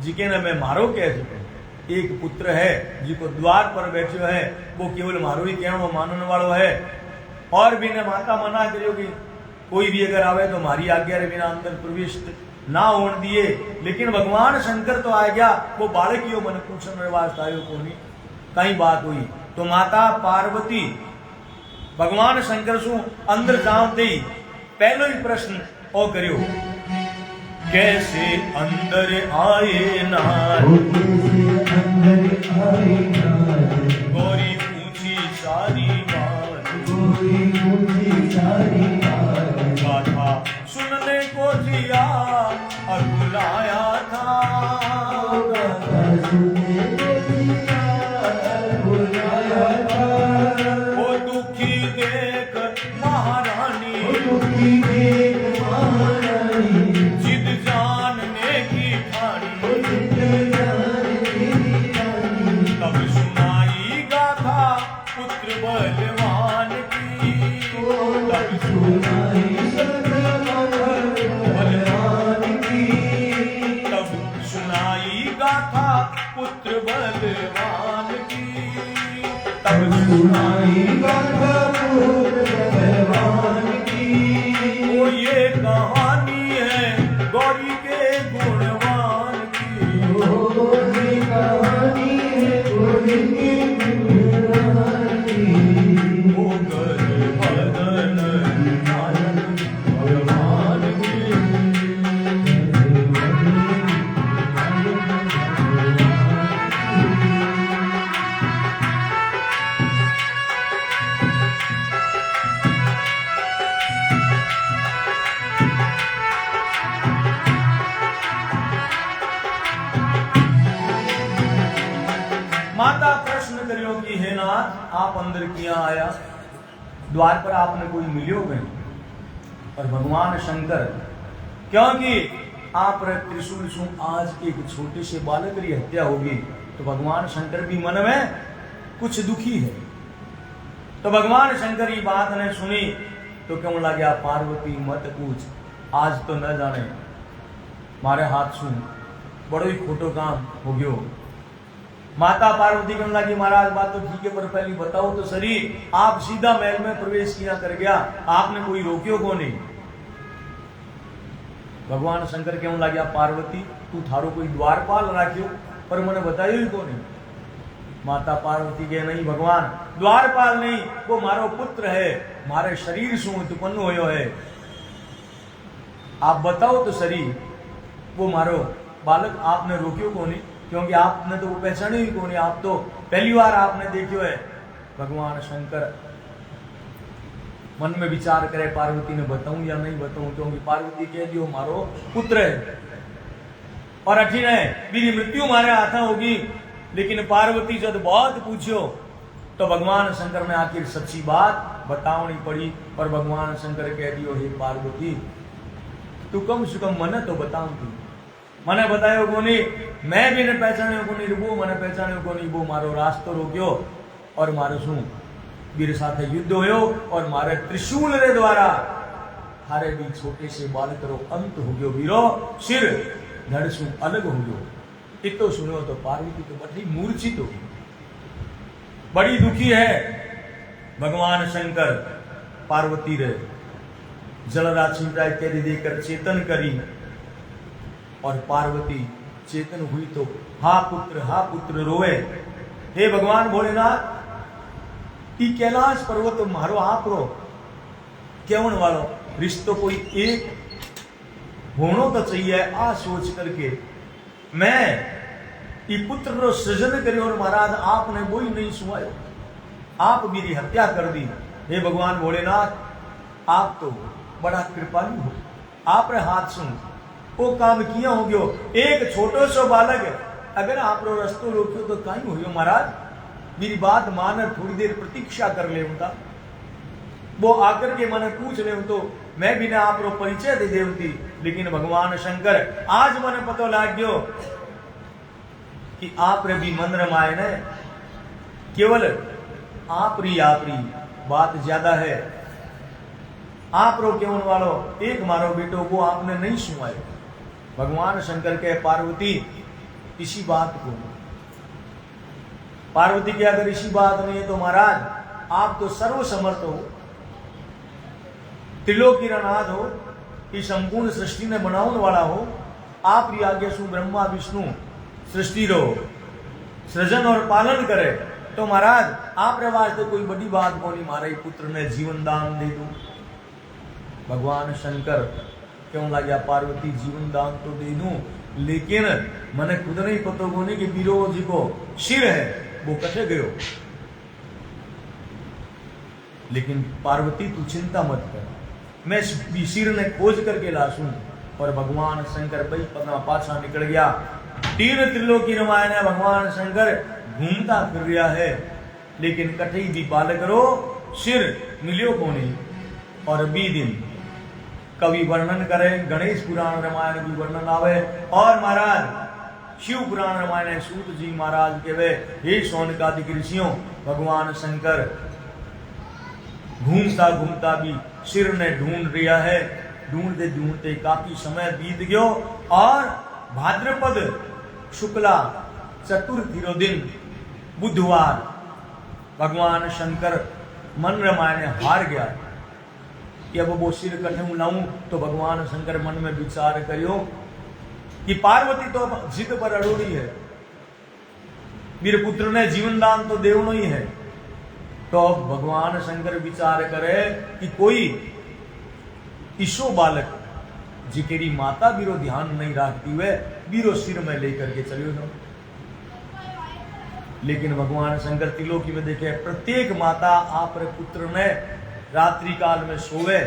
जिके ने मैं मारो कह चुके, एक पुत्र है जिको द्वार पर बैठो है, वो केवल मारो ही कहनो मानने वालों है, और भी ने माता मना करियो कि कोई भी अगर आवे तो मारी आज्ञा रे बिना अंदर प्रवेश ना होने दिए। लेकिन भगवान शंकर तो आ गया, वो बालक ही मन पूछने वास्ते आयो कोनी कहीं बात हुई। तो माता पार्वती भगवान शंकर सु अंदर जाते ही पहलो ही प्रश्न ओ करियो, कैसे अंदर आए नार, गौरी पूछी सारी बात, गाथा सुनने को जिया अकुलाया था, महारानी, जिद जानने की ठानी, तब सुनाई गाथा पुत्र बलवान की, तब सुनाई बलवान की, तब सुनाई गाथा पुत्र बलवान की, तब सुनाई गाथा पुत्र बलवान की। वो ये कहानी है गौरी के गुणवान की, वो ये कहानी है गौरी के गुणवान की, वो गर्भधन भगवान की। माता प्रश्न करियो कि हे नाथ आप अंदर किया आया, द्वार पर आपने कोई मिलियो गए। और भगवान शंकर क्योंकि आप त्रिशूल सु आज एक छोटे से बालक की हत्या होगी, तो भगवान शंकर भी मन में कुछ दुखी है। तो भगवान शंकर ये बात ने सुनी तो क्यों लगा पार्वती मत पूछ, आज तो न जाने मारे हाथ सु बड़ो ही खोटो काम हो गयो। माता पार्वती कहने लगी महाराज बात तो ठीक है, पर पहले बताओ तो सही, आप सीधा महल में प्रवेश किया कर गया, आपने कोई रोकियो को नहीं। भगवान शंकर कहने लगे पार्वती तू थारो कोई द्वारपाल राख्यो, पर मैंने बतायो ही को नहीं। माता पार्वती कहे नहीं भगवान द्वारपाल नहीं, वो मारो पुत्र है, मारे शरीर से उत्पन्न होयो है, आप बताओ तो सही, वो मारो बालक आपने रोकियो को नहीं, क्योंकि आपने तो वो पहचाने ही को नहीं, आप तो पहली बार आपने देखियो है। भगवान शंकर मन में विचार करे पार्वती ने बताऊं या नहीं बताऊं, क्योंकि पार्वती कह दियो मारो पुत्र है और अठीन है मेरी मृत्यु मारे हाथ होगी। लेकिन पार्वती जब बहुत पूछो तो भगवान शंकर ने आखिर सच्ची बात बतावनी पड़ी, और भगवान शंकर कह दियो हे पार्वती तू कम से कम मन तो बताऊं, तू मने बतायो कोनी, मैं भी ने पहचाने कोनी, वो मने पहचाने कोनी, वो मारो रास्तो रोक्यो और मारो शू वीर साथे युद्ध होयो, और मारे त्रिशूल रे द्वारा हारे भी छोटे से बालक रो अंत हो गयो, वीरो सिर धड़ सु अलग हो गयो। इतो सुनो तो पार्वती तो बड़ी मूर्छित हो, बड़ी दुखी है। भगवान शंकर पार्वती रे जलराज छिंटा इत्यादि देकर चेतन करी, और पार्वती चेतन हुई तो हा पुत्र रोए, हे भगवान भोलेनाथ ई कैलाश पर्वत मारो आप रो केवन वालो रिश्तो कोई एक होना तो चाहिए, आ सोच करके मैं ई पुत्र रो सृजन करियो, और महाराज आपने वो ही नहीं सुनायो, आप मेरी हत्या कर दी। हे भगवान भोलेनाथ आप तो बड़ा कृपालु हो, आपने हाथ सुन वो काम किया हो गयो। एक छोटो सो बालक अगर आप रो रस्तो रोक्यो तो कहीं हो गयो, महाराज मेरी बात मान थोड़ी देर प्रतीक्षा कर ले उनका, वो आकर के मैंने पूछ ले तो मैं भी ना आप रो परिचय दे देवती। लेकिन भगवान शंकर आज मैंने पता लग गयो कि आप रे भी मन रमाए ने, केवल आप री बात ज्यादा है, आप रो केवन वालो एक मारो बेटो वो आपने नहीं सुनायो। भगवान शंकर के पार्वती इसी बात को, पार्वती की अगर इसी बात नहीं है तो महाराज आप तो सर्वसमर्थ हो, त्रिलोकी नाथ हो, इस संपूर्ण सृष्टि ने बनाने वाला हो, आप ही आगे सु ब्रह्मा विष्णु सृष्टि रो सृजन और पालन करे, तो महाराज आप रे वास्ते कोई बड़ी बात को नहीं, मारे पुत्र ने जीवन दान दे दू। भगवान शंकर क्यों लगा पार्वती जीवन दान तो दे दूं, लेकिन मैंने खुद नहीं पता को नहीं कि वीरो जी को शिव है वो कटे गयो। लेकिन पार्वती तू चिंता मत कर, मैं शिर ने खोज करके लासूं। और भगवान शंकर भाई पगना पाछा निकल गया। तीन त्रिलोकी रामायण है, भगवान शंकर घूमता फिर रहा है, लेकिन कठई भी बालक रो सिर मिलियो को नहीं। और बी दिन कवि वर्णन करे, गणेश पुराण रामायण भी वर्णन आवे। और महाराज शिव पुराण रामायण सूत जी महाराज के वे हे शौनकादिक ऋषियों, भगवान शंकर घूमता घूमता भी सिर ने ढूंढ लिया है। ढूंढते ढूंढते काफी समय बीत गयो और भाद्रपद शुक्ला चतुर्थी रो दिन बुधवार भगवान शंकर मन रामायण हार गया कि अब वो सिर कठू लाऊं। तो भगवान शंकर मन में विचार करियो कि पार्वती तो जिद पर अड़ोड़ी है, मेरे पुत्र ने जीवन दान तो देवनो ही है। तो अब भगवान शंकर विचार करे कि कोई ईशो बालक जिकेरी माता बीरो ध्यान नहीं रखती हुए बीरो सिर में लेकर के चलियो जाओ। लेकिन भगवान शंकर त्रिलोकी में देखे प्रत्येक माता आप पुत्र ने रात्रि काल में सोवे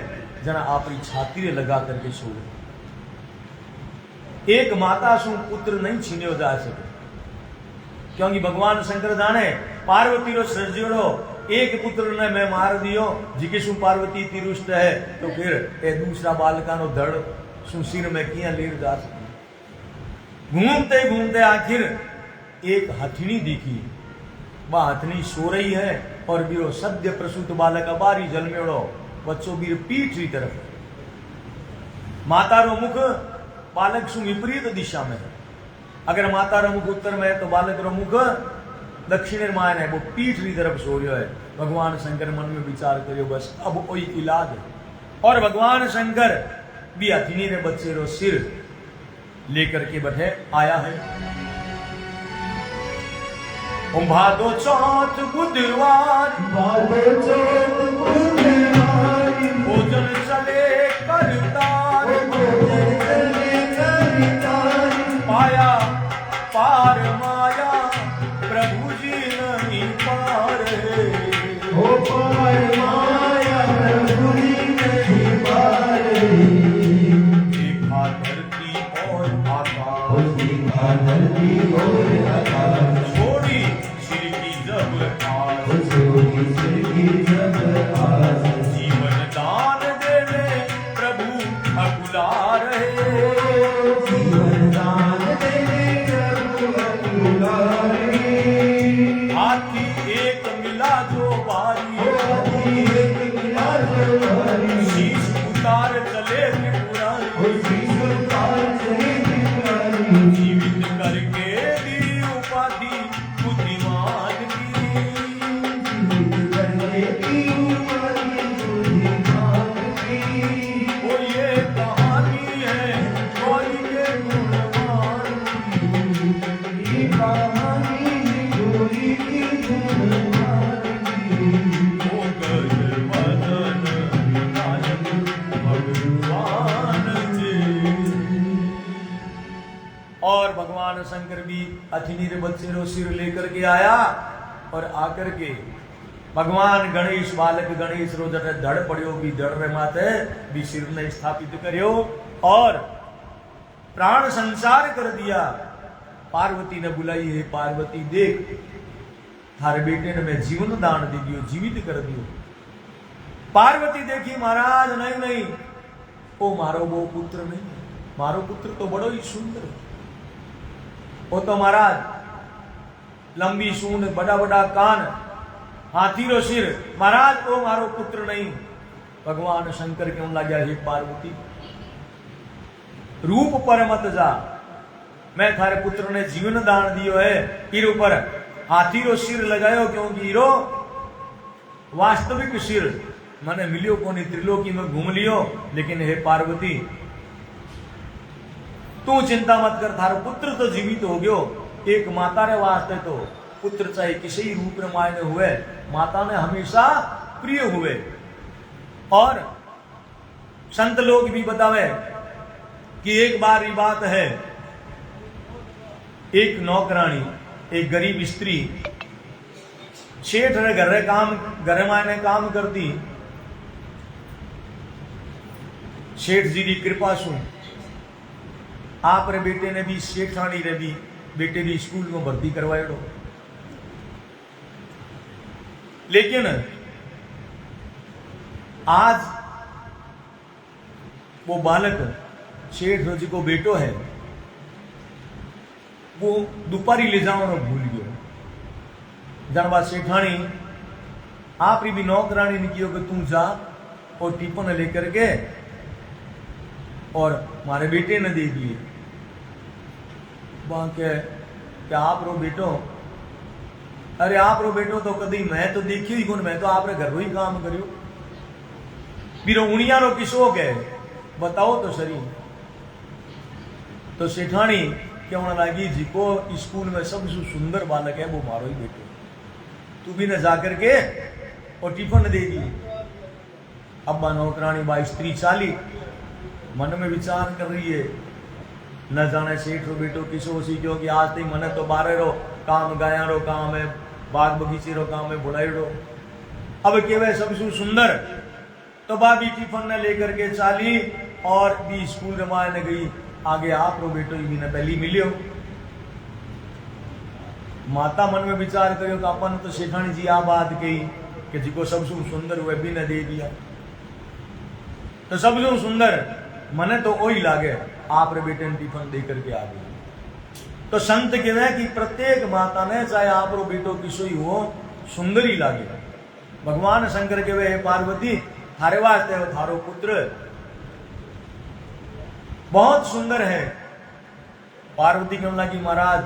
जना आपकी छाती लगा करके सोवे। एक माता सु पुत्र नहीं छीने जा सके, क्योंकि भगवान शंकर जाने पार्वती रो सृजो एक पुत्र ने मैं मार दियो जिके सु पार्वती तिरुष्ट है, तो फिर ए दूसरा बालका नो धड़ सु सिर में किया लेर जा सके। घूमते घूमते आखिर एक हथनी दिखी, वह हथनी सो रही है और बीरो सद्य प्रसूत बालक बारी जलमेड़ो बच्चों बीर पीठ की तरफ, माता रो मुख बालक सु विपरीत दिशा में है। अगर माता रो मुख उत्तर में है तो बालक रो मुख दक्षिण मायन है, वो पीठ की तरफ सो रहा है। भगवान शंकर मन में विचार करियो बस अब कोई इलाज है। और भगवान शंकर भी हथिनी ने बच्चे रो सिर लेकर के बैठे आया है। भादो चौथ बुधवार, भादो चौथ बुधवार, भोजन चले करतार, भोजन चले करतार, पाया पार माया प्रभु जी नहीं पार है, हो पार माया प्रभु जी नहीं पार है। देखा धरती और आकाश, देखा धरती और आकाश, छोड़ी सिर की जब आस, छोड़ी सिर की जब आस, जीवन दान देने प्रभु अकुला रहे, जीवन दान देने प्रभु अकुला रहे। हाथी एक मिला जो बारी, हाथी एक मिला जो बारी, शीश उतार चले त्रिपुरारी, शीश उतार चले त्रिपुरारी, जीवित करके दी उपाधि बुद्धिमान की, जीवित करके दी उपाधि बुद्धिमान की। वो ये कहानी है कोई के गुणवान की, ये कहानी है कोई के गुणवान की। वो गज बदन विनायक भगवान जी। और भगवान शंकर भी अथिनी रे बच्चे रो सिर लेकर के आया और आकर के भगवान गणेश बालक गणेश रो जटे धड़ पड़ियो भी धड़ रे माते भी सिर ने स्थापित करियो और प्राण संसार कर दिया। पार्वती ने बुलाई है, पार्वती देख थारे बेटे ने मैं जीवन दान दे दियो, जीवित कर दियो। पार्वती देखी महाराज नहीं नहीं ओ मारो वो पुत्र नहीं, मारो पुत्र तो बड़ो ही सुंदर है, वो तो महाराज लंबी सूंड बड़ा बड़ा कान हाथी रो सिर, महाराज वो मारो पुत्र नहीं। भगवान शंकर क्यों लगा हे पार्वती रूप पर मत जा, मैं थारे पुत्र ने जीवन दान दियो है, फिर ऊपर हाथी रो सिर लगायो क्योंकि हीरो वास्तविक सिर मैंने मिलियो कोनी, त्रिलोकी में घूम लियो। लेकिन हे पार्वती तू चिंता मत कर, थारो पुत्र तो जीवित हो गयो। एक माता रे वास्ते तो पुत्र चाहे किसी रूप में मायने हुए, माता ने हमेशा प्रिय हुए। और संत लोग भी बतावे कि एक बार ये बात है, एक नौकरानी एक गरीब स्त्री सेठ रे घर मायने काम करती। सेठ जी की कृपा सु आप रे बेटे ने भी सेठानी रे भी बेटे भी स्कूल में भर्ती करवायो। लेकिन आज वो बालक शेठ जी को बेटो है वो दोपहरी ले जाओ भूल गयो। जन बात सेठानी आप भी नौकरानी ने कियो कि तू जा और टिफिन लेकर के और मारे बेटे ने दे दिए। वहां के क्या आप रो बेटो, अरे आप रो बेटो तो कदी मैं तो देखी ही कौन, मैं तो आपरे घर ही काम करियो। बीरो उनिया रो किसो के बताओ तो सही। तो सेठानी कहने लगी जी को स्कूल में सबसे सुंदर बालक है वो मारो ही बेटो, तू भी न जाकर के और टिफिन दे दी। अब्बा नौकरानी बा स्त्री चाली मन में विचार कर रही है, न जाने सेठ रो बेटो किसो सी, क्योंकि आज तक मन तो बारे रो काम, गाया रो काम है, बाग बगीचे रो काम है, बुढ़ाई रो। अब केवे सबसे सुंदर तो बाबी टिफिन ने लेकर के चाली और भी स्कूल रमाने गई। आगे आप रो बेटो भी ने पहली मिलियो। माता मन में विचार करियो कि अपन तो शेठानी जी आ बात कही कि जिको सबसे सुंदर हुए भी ने दे दिया, तो सबसे सुंदर मने तो वही लागे आप रे बेटे ने टिफिन दे करके आ गई। तो संत कहवे कि प्रत्येक माता ने चाहे आप रो बेटो किसो ही हो सुंदर ही लागे। भगवान शंकर कहवे हे पार्वती थारे वास्ते वो थारो पुत्र बहुत सुंदर है। पार्वती कहने लगी महाराज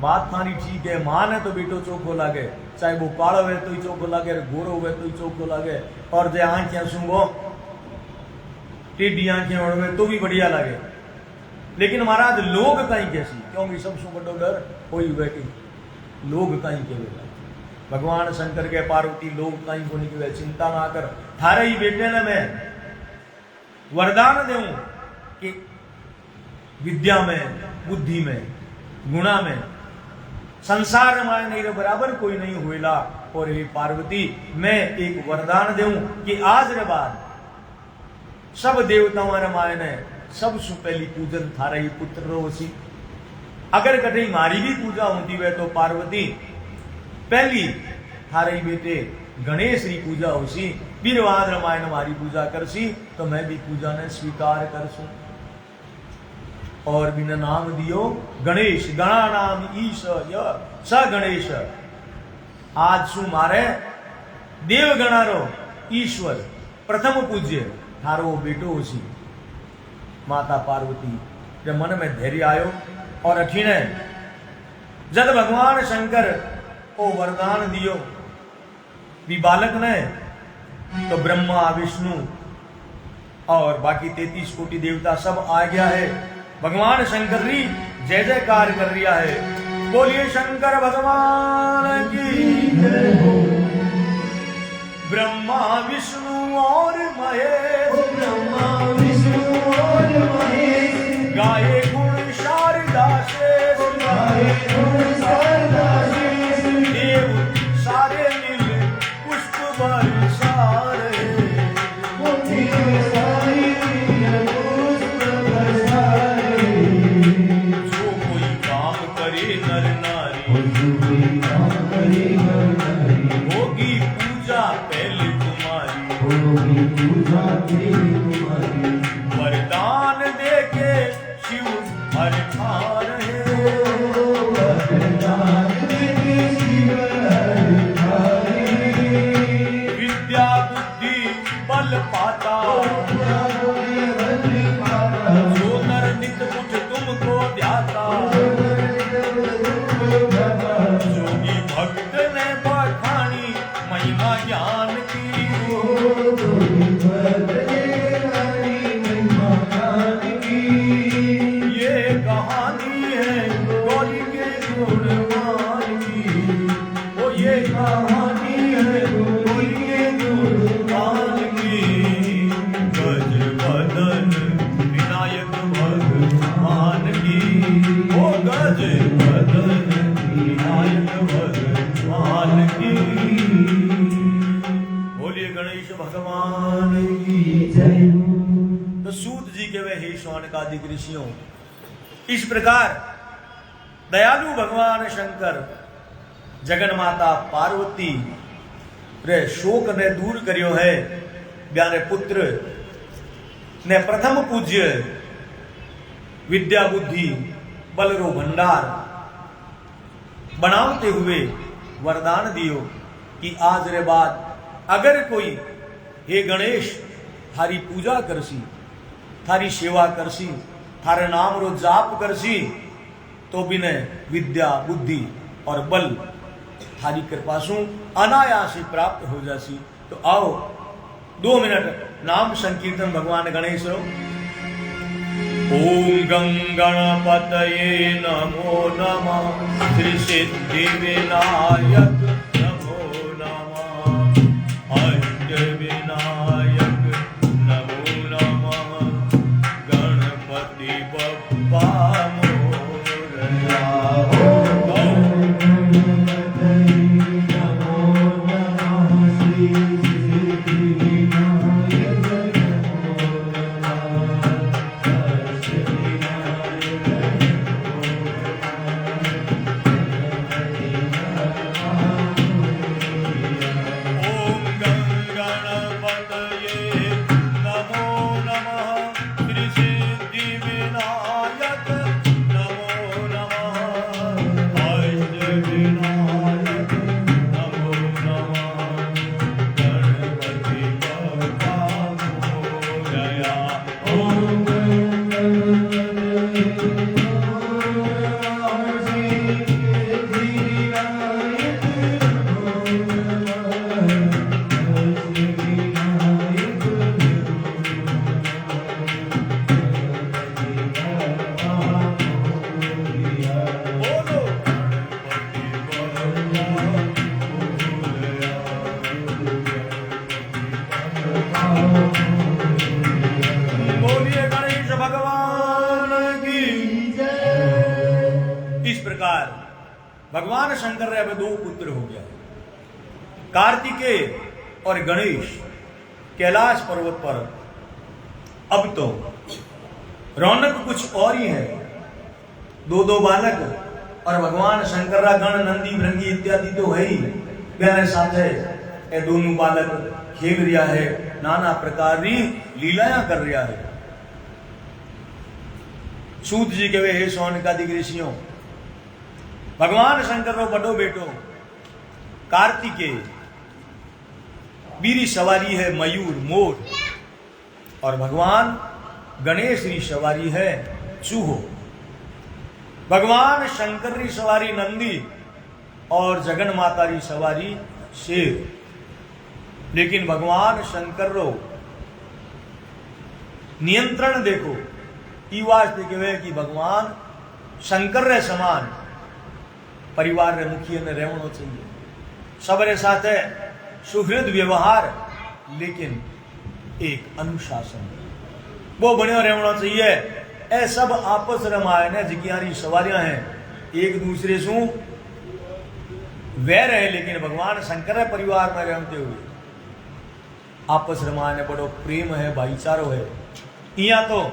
बात थारी ठीक है, मां ने तो बेटो चोखो लागे, चाहे वो कालो है तो ही चोखो लागे, गोरो हुए तो ही चोखो लागे, और जे आंखें सूंघो टेढ़ी आंखें ओढ़वे तो भी बढ़िया लागे। लेकिन महाराज लोग कहीं कैसी, क्योंकि सबसे बड़ो डर कोई बैठी लोग कहीं के बेटा। भगवान शंकर के पार्वती लोग कहीं को नहीं, चिंता ना कर, थारे ही बेटे ने मैं वरदान दूं कि विद्या में, बुद्धि में, गुणा में, संसार में नहीं रे बराबर कोई नहीं हुएला। और हे पार्वती मैं एक वरदान दूं कि आज रे बाद सब देवताओं रे मायने सबसे पहली पूजन थारा ही पुत्र रोसी। अगर कहीं मारी भी पूजा होती है तो पार्वती पहली थारे ही बेटे गणेश री पूजा होसी, वीरवाद रामायण मारी पूजा करसी तो मैं भी पूजा ने स्वीकार करसू। और बिना नाम दियो गणेश, गणा नाम ईश स गणेश। आज शू मारे देव गणारो ईश्वर प्रथम पूज्य थारो बेटो होसी। माता पार्वती जब मन में धैर्य आयो और अठीने जब भगवान शंकर को वरदान दियो भी बालक ने, तो ब्रह्मा विष्णु और बाकी 33 कोटि देवता सब आ गया है। भगवान शंकर री जय जयकार कर रिया है। बोलिए शंकर भगवान की जय हो। ब्रह्मा विष्णु और महेश, ब्रह्मा विष्णु और महेश, गाये गुण शारदा शेष, गाये गुण शारदा शेष, देव सारे मिल पुष्प बरसा रहे, देव सारे मिल पुष्प बरसा रहे। जो कोई काम करे नर नारी, जो कोई काम करे नर नारी, होगी पूजा पहले तुम्हारी, होगी पूजा पहले तुम्हारी। वरदान देके शिव हर ठार है, वरदान देके शिव हर ठार है। विद्या बुद्धि बल पाता, जो नर नित मुझ तुमको ध्याता, जोगी भक्त ने बखानी महिमा ज्ञान की, ये कहानी है गौरी के गुणगान की, वो ये कहानी है गौरी के गुणगान की। गज बदन विनायक भगवान की, वो गज बदन विनायक भगवान की। बोलिए गणेश भगवान की जय। तो सूत जी के वे हे शौनकादिक ऋषियों, इस प्रकार दयालु भगवान शंकर जगन माता पार्वती रे शोक ने दूर करियो है, प्यारे पुत्र ने प्रथम पूज्य विद्या बुद्धि बलरो भंडार बनाते हुए वरदान दियो कि आज रे बाद अगर कोई हे गणेश थारी पूजा करसी, थारी सेवा करसी, थारे नाम रो जाप करसी, तो बिने विद्या बुद्धि और बल थारी कृपा सु अनायास ही प्राप्त हो जासी। तो आओ 2 मिनट नाम संकीर्तन भगवान गणेश रो। ओम गं गणपतये नमो नमः, श्री सिद्धि विनायक नमो नमः, अष्ट विनायक नमो नमः, गणपति बप्पा मोरया। भगवान शंकर रे अब 2 पुत्र हो गया, कार्तिकेय और गणेश। कैलाश पर्वत पर अब तो रौनक कुछ और ही है। 2 बालक और भगवान शंकर रा गण नंदी भृंगी इत्यादि तो है ही, मेरे साथ है ये दोनों बालक खेल रिया है, नाना प्रकार री लीलायां कर रिया है। सूत जी के वे हे सोनकादिक ऋषियों, भगवान शंकर रो बड़ो बेटो कार्तिकेय बीरी सवारी है मयूर मोर, और भगवान गणेश री सवारी है चूहो। भगवान शंकर री सवारी नंदी और जगन माता री सवारी शेर। लेकिन भगवान शंकर रो नियंत्रण देखो, ई वास्ते कहे कि भगवान शंकर रे समान परिवार रे मुखिया ने रहना चाहिए, सबरे साथ है सुहृद व्यवहार, लेकिन एक अनुशासन वो बनिया रहना चाहिए। ए सब आपस रमाए ने जिज्ञारी सवारियां हैं, एक दूसरे से वैर है, लेकिन भगवान शंकर रे परिवार में रहते हुए आपस रमाए ने बड़ो प्रेम है, भाईचारो है। इया तो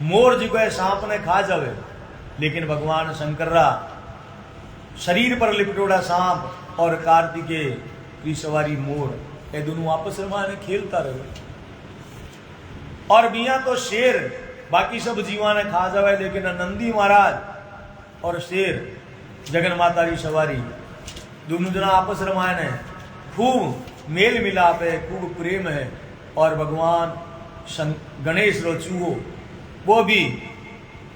मोर जी को सांप ने खा जावे, लेकिन भगवान शंकर रा शरीर पर लिपटोड़ा सांप और कार्तिकेय की सवारी मोर, ये दोनों आपस में खेलता रहे। और बिया तो शेर बाकी सब जीवा ने खा जावे, लेकिन नंदी महाराज और शेर जगन माता की सवारी दोनों जना आपस रमायन है, खूब मेल मिलाप है, खूब प्रेम है। और भगवान गणेश रो चूहो वो भी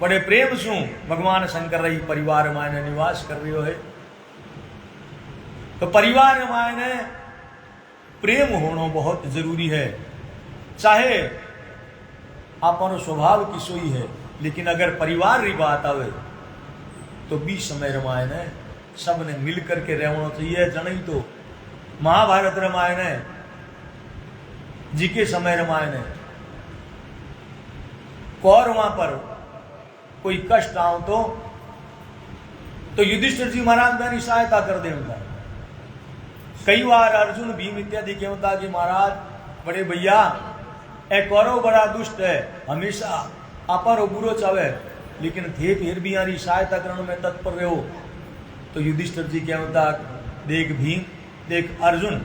बड़े प्रेम सु भगवान शंकर रही परिवार मायने निवास कर रही है। तो परिवार मायने प्रेम होना बहुत जरूरी है। चाहे आपनो स्वभाव किसो ही है, लेकिन अगर परिवार री बात आवे तो 20 समय रामायण है सबने मिल करके रहना चाहिए। जन तो महाभारत रामायण है जी के समय रामायण है, कौरवां पर कोई कष्ट आओ तो युधिष्ठिर जी महाराज मेरी सहायता कर दे उनका। कई बार अर्जुन भीम इत्यादि कहता कि महाराज बड़े भैया ए कौरव बड़ा दुष्ट है, हमेशा आपा बुरो चावे, लेकिन थे फिर भी यारी सहायता करने में तत्पर रहे हो। तो युधिष्ठिर जी कहता देख भीम देख अर्जुन,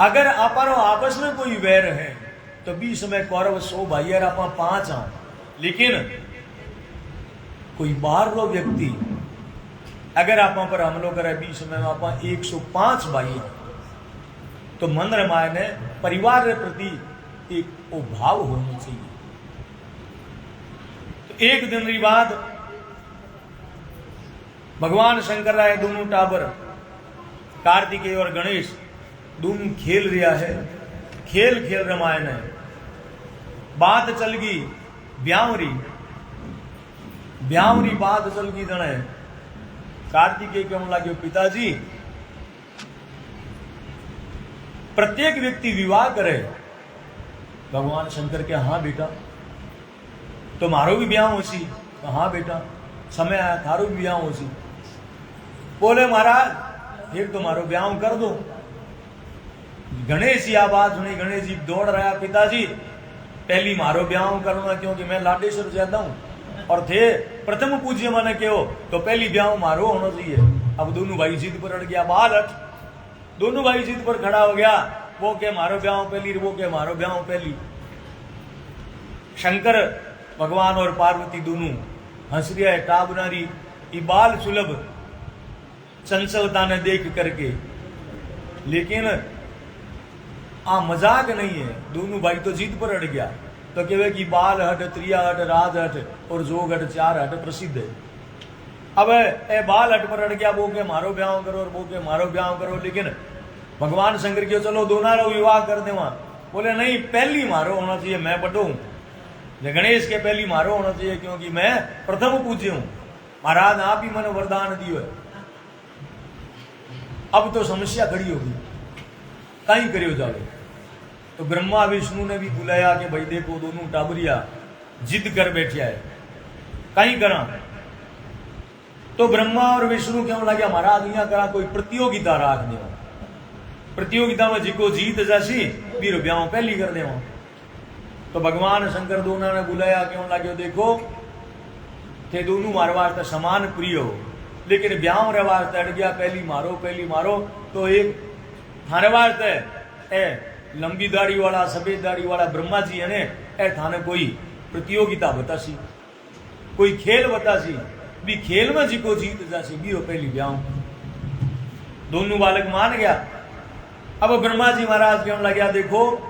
अगर आपा आपस में कोई वैर है तो 20 में कौरव 100 भाई यार आप 5 हाँ, लेकिन कोई बाहर लो व्यक्ति अगर आप पर हमलो करे 20 में आप 105 भाई हैं, तो मन रामायण ने परिवार के प्रति एक वो भाव होना चाहिए। तो एक दिन की बात, भगवान शंकर राय दोनों टाबर कार्तिकेय और गणेश दोनों खेल रहा है, खेल रामायण है। बात चल गई ब्यावरी बात चल गई जने कार्तिकेय कहने लगे पिताजी प्रत्येक व्यक्ति विवाह करे। भगवान शंकर के हाँ बेटा, तो मारो भी ब्याह हो सी, तो हाँ बेटा समय आया थारो भी ब्याह हो सी। बोले महाराज फिर तुम्हारो ब्याह कर दो। गणेश जी आ बात सुनी, गणेश जी दौड़ रहा पिताजी पहली मारो ब्याह करूंगा क्योंकि मैं लाडेश्वर ज्यादा हूं और थे प्रथम पूज्य मैंने क्यों, तो पहली ब्याह मारो होना चाहिए। अब दोनों भाई जिद पर अड़ गया, बाल हट, दोनों भाई जिद पर खड़ा हो गया। वो के मारो ब्याह पहली, वो के मारो ब्याह पहली। शंकर भगवान और पार्वती दोनों हंस रहा है, टाबनारी बाल सुलभ चंचलता ने देख करके, लेकिन मजाक नहीं है। दोनों भाई तो जीत पर अड़ गया, तो कहे कि बाल हट, त्रिया हट, राज हट और जोग हट, 4 हट प्रसिद्ध है। अब ए बाल हट पर अड़ गया, वो के मारो ब्याह करो और वो के मारो ब्याह करो। लेकिन भगवान शंकर के चलो दोनों रो विवाह कर दे। वहां बोले नहीं पहली मारो होना चाहिए, मैं बड़ो हूं। गणेश के पहली मारो होना चाहिए क्योंकि मैं प्रथम पूज्य हूं। महाराज आप ही मैंने वरदान दियो है। अब तो समस्या खड़ी होगी, कहीं करियो जाओ। तो ब्रह्मा विष्णु ने भी बुलाया कि भाई देखो दोनों टाबरिया जिद कर बैठा है, कहीं करा। तो ब्रह्मा और विष्णु क्यों लगे महाराज यहाँ करा कोई प्रतियोगिता राख दे, प्रतियोगिता में जिको जीत जैसी बीरो ब्याह पहली कर दे। तो भगवान शंकर दोनों ने बुलाया क्यों लगे देखो थे दोनों मारे वास्ते समान प्रिय हो, लेकिन ब्याह रे वास्ते अड़ गया पहली मारो। तो एक थाने वास्ते ए लंबी दाढ़ी वाला सफेद दाढ़ी वाला ब्रह्मा जी है ने ए थाने कोई प्रतियोगिता बतासी, कोई खेल बतासी, भी खेल में जिको जीत जासी बीरो पहली ब्याह। दोनों बालक मान गया। अब ब्रह्मा जी महाराज कहने लगे देखो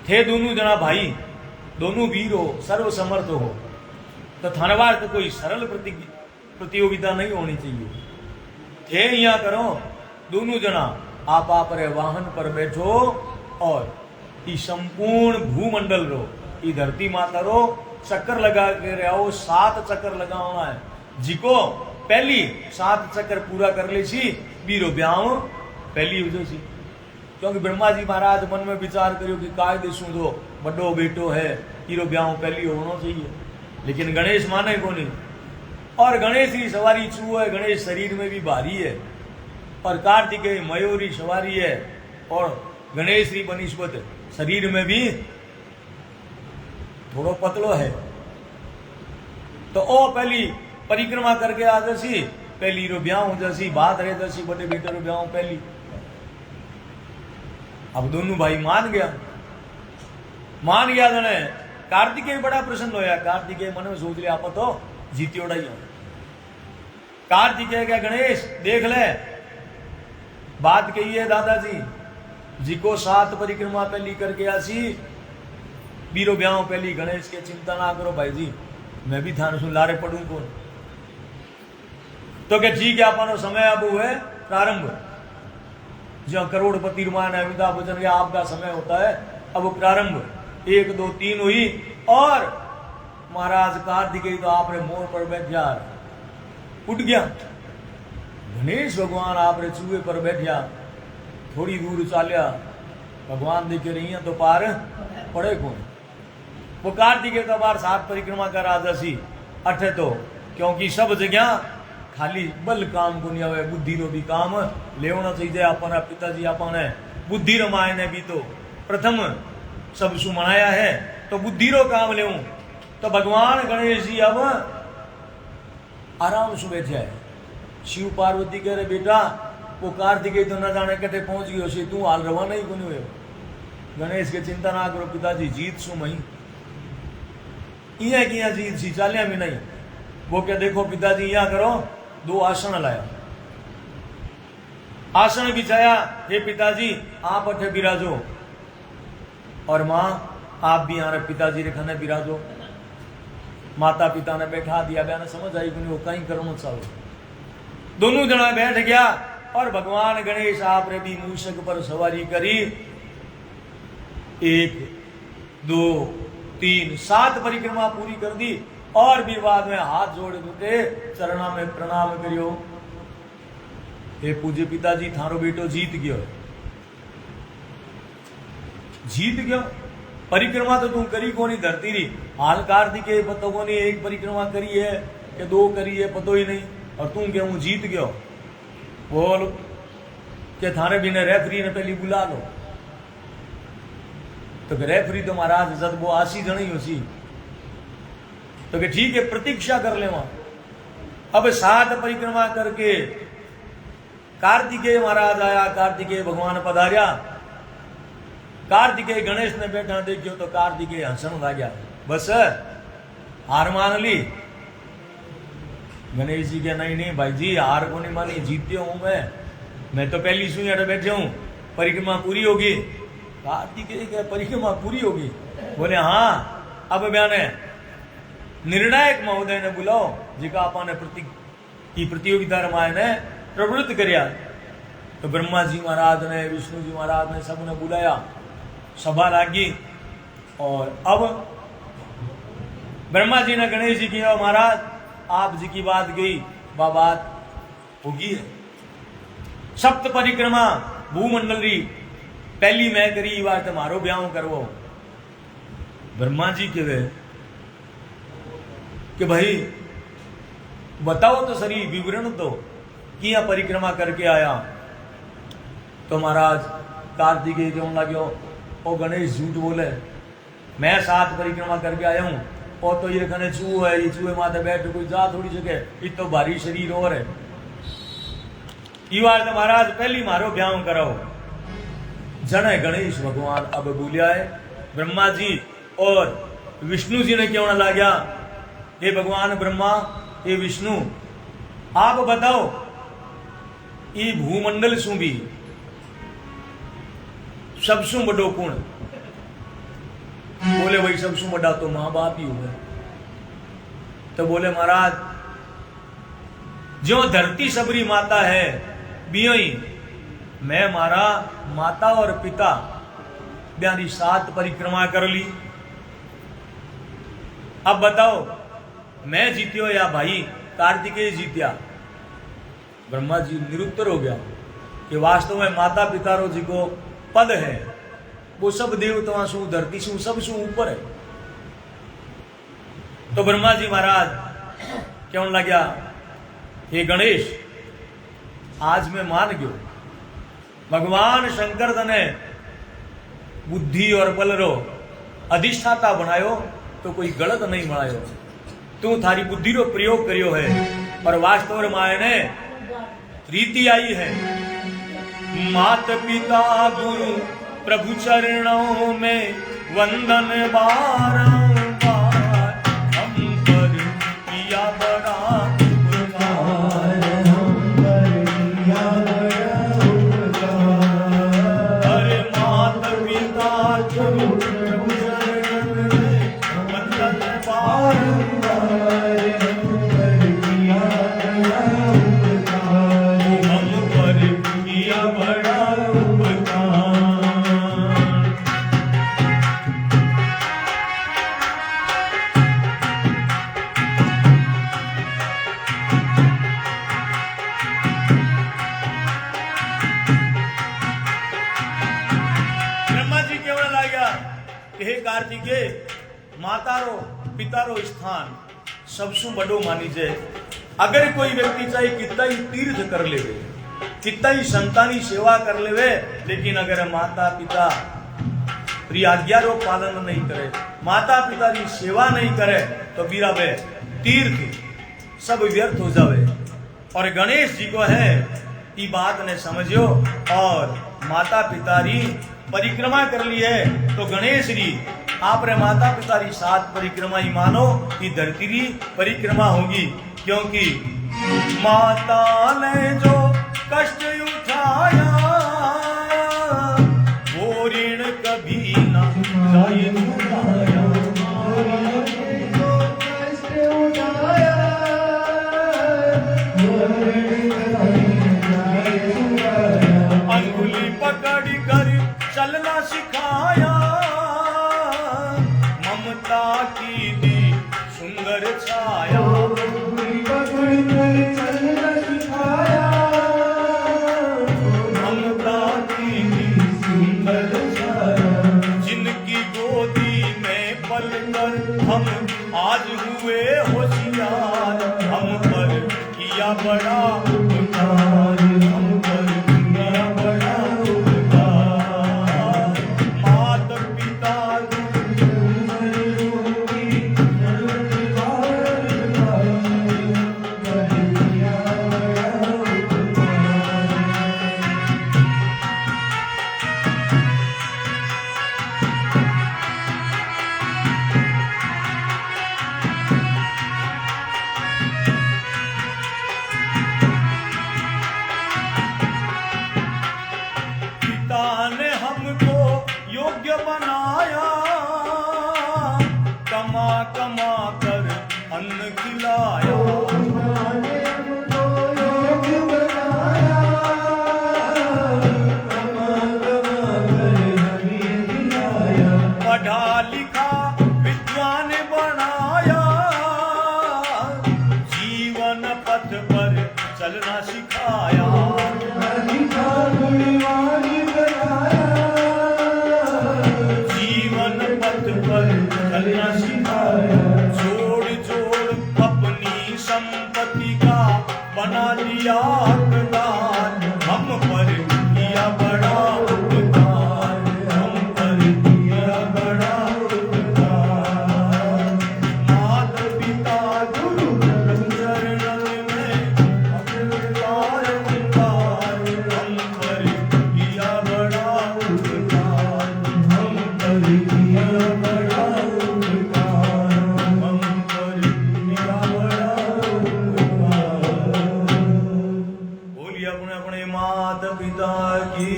थे दोनों जना भाई, दोनों वीर हो, सर्व समर्थ हो, तो थानेवार तो कोई सरल प्रतियोगिता नहीं होनी चाहिए। थे यहाँ करो दोनों जना आप रे वाहन पर बैठो और ई संपूर्ण भूमंडल रो, ई धरती माता रो चक्कर लगा के रहो। 7 चक्कर लगाना है। जिको पहली 7 चक्कर पूरा कर ले सी बीरो ब्याह पहली हो सी। क्योंकि ब्रह्मा जी महाराज मन में विचार करियो कि काय देशू दो बड़ो बेटो है, हीरो ब्याह पहली होना चाहिए। लेकिन गणेश माने को नहीं, और गणेश की सवारी चू है, गणेश शरीर में भी भारी है, और कार्तिकेय मयूरी सवारी है, और गणेश की बनिस्बत शरीर में भी थोड़ो पतलो है। तो ओ पहली परिक्रमा करके आ जैसी पहली रो ब्याह हो जैसी बात रहे जैसी बड़े बेटे रो ब्याह पहली। अब दोनों भाई मान गया जने कार्तिकेय बड़ा प्रसन्न होया। कार्तिकेय मन में सोच लिया आप तो जीतियोड़ा ही हो। कार्तिकेय क्या गणेश देख ले बात कही है दादाजी जिको 7 परिक्रमा पहली करके आसी बीरो ब्याह पहली। गणेश के चिंता ना करो भाई जी, मैं भी थाने सुन लारे पढ़ू कौन। तो क्या ठीक है अपनो समय अब है प्रारंभ, जो करोड़पति रुमान अमिताभ बच्चन का आपका समय होता है अब प्रारंभ। 1 2 3 हुई और महाराज कार्तिकेय तो आपने मोर पर बैठ जा उठ गया। गणेश भगवान आपने चूहे पर बैठा, थोड़ी दूर चालिया, भगवान देखे रही है तो पार पड़े कौन। वो कार्तिकेय का बार 7 परिक्रमा का राजा सी अठे तो, क्योंकि सब जगह खाली बल काम को नहीं आवे, बुद्धि रो भी काम लेना चाहिए। अपना पिताजी अपने बुद्धि रमायण ने भी तो प्रथम सब सु मनाया है, तो बुद्धि रो काम ले। तो भगवान गणेश जी अब आराम से बैठे है। शिव पार्वती कह रहे बेटा वो कार्तिकेय तो न जाने कटे पहुंच गयो सी, तू हाल रवाना ही को नहीं हुए। गणेश के चिंता ना करो पिताजी, जीत सु मई इया किया जीत सी चालिया भी नहीं। वो क्या देखो पिताजी यहाँ करो, 2 आसन लाया, आसन बिछाया, हे पिताजी आप अठे बिराजो और मां आप भी यहाँ पिताजी रे खने बिराजो। माता पिता ने बैठा दिया, बयान समझ आई कि वो कहीं करो चाहो। दोनों जना बैठ गया और भगवान गणेश आप रे भी मूषक पर सवारी करी। 1 2 3 7 परिक्रमा पूरी कर दी और भी बाद में हाथ जोड़ के चरणा में प्रणाम करियो। हे पूज्य पिताजी थारो बेटो जीत गयो, जीत गयो। परिक्रमा तो तुम करी कोनी धरती री, हाल कार्तिके पतो कोनी 1 परिक्रमा करी है कि 2 करी है पतो ही नहीं, और तुम क्या हूं जीत गयो। बोल के थाने भी ने रेफरी ने पहली बुला लो। तो रेफरी तो महाराज जब वो 80 जनी हो सी, तो कि ठीक है प्रतीक्षा कर ले वहां। अब 7 परिक्रमा करके कार्तिकेय महाराज आया, कार्तिकेय भगवान पधार्या। कार्तिकेय गणेश ने बैठा देखियो तो कार्तिकेय हंसन लाग्या, बस हार मान ली। गणेश जी के नहीं नहीं भाई जी हार को नहीं मानी, जीत्यो हूं मैं तो पहली सुई बैठे हूं, परिक्रमा पूरी होगी। कार्तिकेय के परिक्रमा पूरी होगी? बोले हाँ। अब बयान निर्णायक महोदय ने बुलाओ जिका आपने की प्रतियोगिता रमाय ने प्रवृत्त करया। तो ब्रह्मा जी महाराज ने, विष्णु जी महाराज ने सबने बुलाया, सभा लागी। और अब ब्रह्मा जी ने गणेश जी की, महाराज आप जी की बात गई, बात होगी है। 7 परिक्रमा भूमंडल री पहली मैं करी, बार तुम्हारो ब्याह करवो। ब्रह्मा जी कहे कि भाई बताओ तो सही विवरण तो किया परिक्रमा करके आया। तो महाराज कार्तिकेय क्यों लग्यो, ओ गणेश झूठ बोले, मैं 7 परिक्रमा करके आया हूं। और तो ये कने चूह है, ये चूहे माथे बैठ कोई जा थोड़ी सके, इतो भारी शरीर और है। बार तो महाराज पहली मारो ब्याह कराओ। जने गणेश भगवान अब बोलिया है। ब्रह्मा जी और विष्णु जी ने क्यों ना लाग्या, हे भगवान ब्रह्मा, हे विष्णु आप बताओ ये भूमंडल शू भी सबसु बड़ो कौन? बोले भाई सबसु बड़ा तो मां बाप ही हुए। तो बोले महाराज जो धरती सबरी माता है बियो ही मैं मारा माता और पिता ब्यानी 7 परिक्रमा कर ली। अब बताओ मैं जीत्यो या भाई कार्तिकेय जीत्या? ब्रह्मा जी निरुत्तर हो गया कि वास्तव में माता पिता रो जी को पद है वो सब देवताओं से धरती से सब से ऊपर है। तो ब्रह्मा जी महाराज क्यों लग्या, हे गणेश आज मैं मान गयो भगवान शंकर तने बुद्धि और बल रो अधिष्ठाता बनायो तो कोई गलत नहीं बनायो। तू थारी बुद्धि रो प्रयोग करियो है और वास्तव में माया ने रीति आई है। मात पिता गुरु प्रभु चरणों में वंदन बारंबार, हम पर किया बड़ा उपकार, हम पर किया बड़ा उपकार। अरे मात पिता गुरु प्रभु चरणों में वंदन बारंबार, हम पर किया बड़ा उपकार, हम पर किया बड़ा उपकार। हे कार्तिकेय माता रो पिता रो स्थान सबसु बड़ो मानी जाए। अगर कोई व्यक्ति चाहे कितना ही तीर्थ कर लेवे, कितना ही संतानी सेवा कर लेवे, लेकिन अगर माता पिता प्रिय आज्ञा रो पालन नहीं करे, माता पिता की सेवा नहीं करे तो बीरा वे तीर्थ सब व्यर्थ हो जावे। और गणेश जी को है ये बात ने समझियो और माता पिता री परिक्रमा कर ली है तो गणेश री आप रे माता पिता री 7 परिक्रमा ही मानो कि धरती री परिक्रमा होगी, क्योंकि माता ने जो कष्ट उठाया वो ऋण कभी ना जाए चुकाया। अंगुली पकड़ कर चलना सिखाया, ममता की दी सुंदर छाया। ममता की दी सुंदर छाया, जिनकी गोदी में पल कर हम आज हुए होशियार, हम पर किया बड़ा उपकार, हम पर किया बड़ा उपकार। माता पिता ने हमको योग्य बनाया, कमा कमा कर अन्न खिलाया। पढ़ा लिखा विद्वान बनाया, जीवन पथ पर चलना सिखाया। जीवन पथ पर चलना सिखाया, जोड़ जोड़ अपनी संपत्ति का बना लिया हकदार, हम पर किया बड़ा उपकार, हम पर किया बड़ा उपकार। माता पिता गुरु चरणन में अपकार उपकार, हम पर किया बड़ा उपकार, हम पर किया बड़ा उपकार, हम पर किया बड़ा उपकार। बोलिए अपने अपने माता पिता की।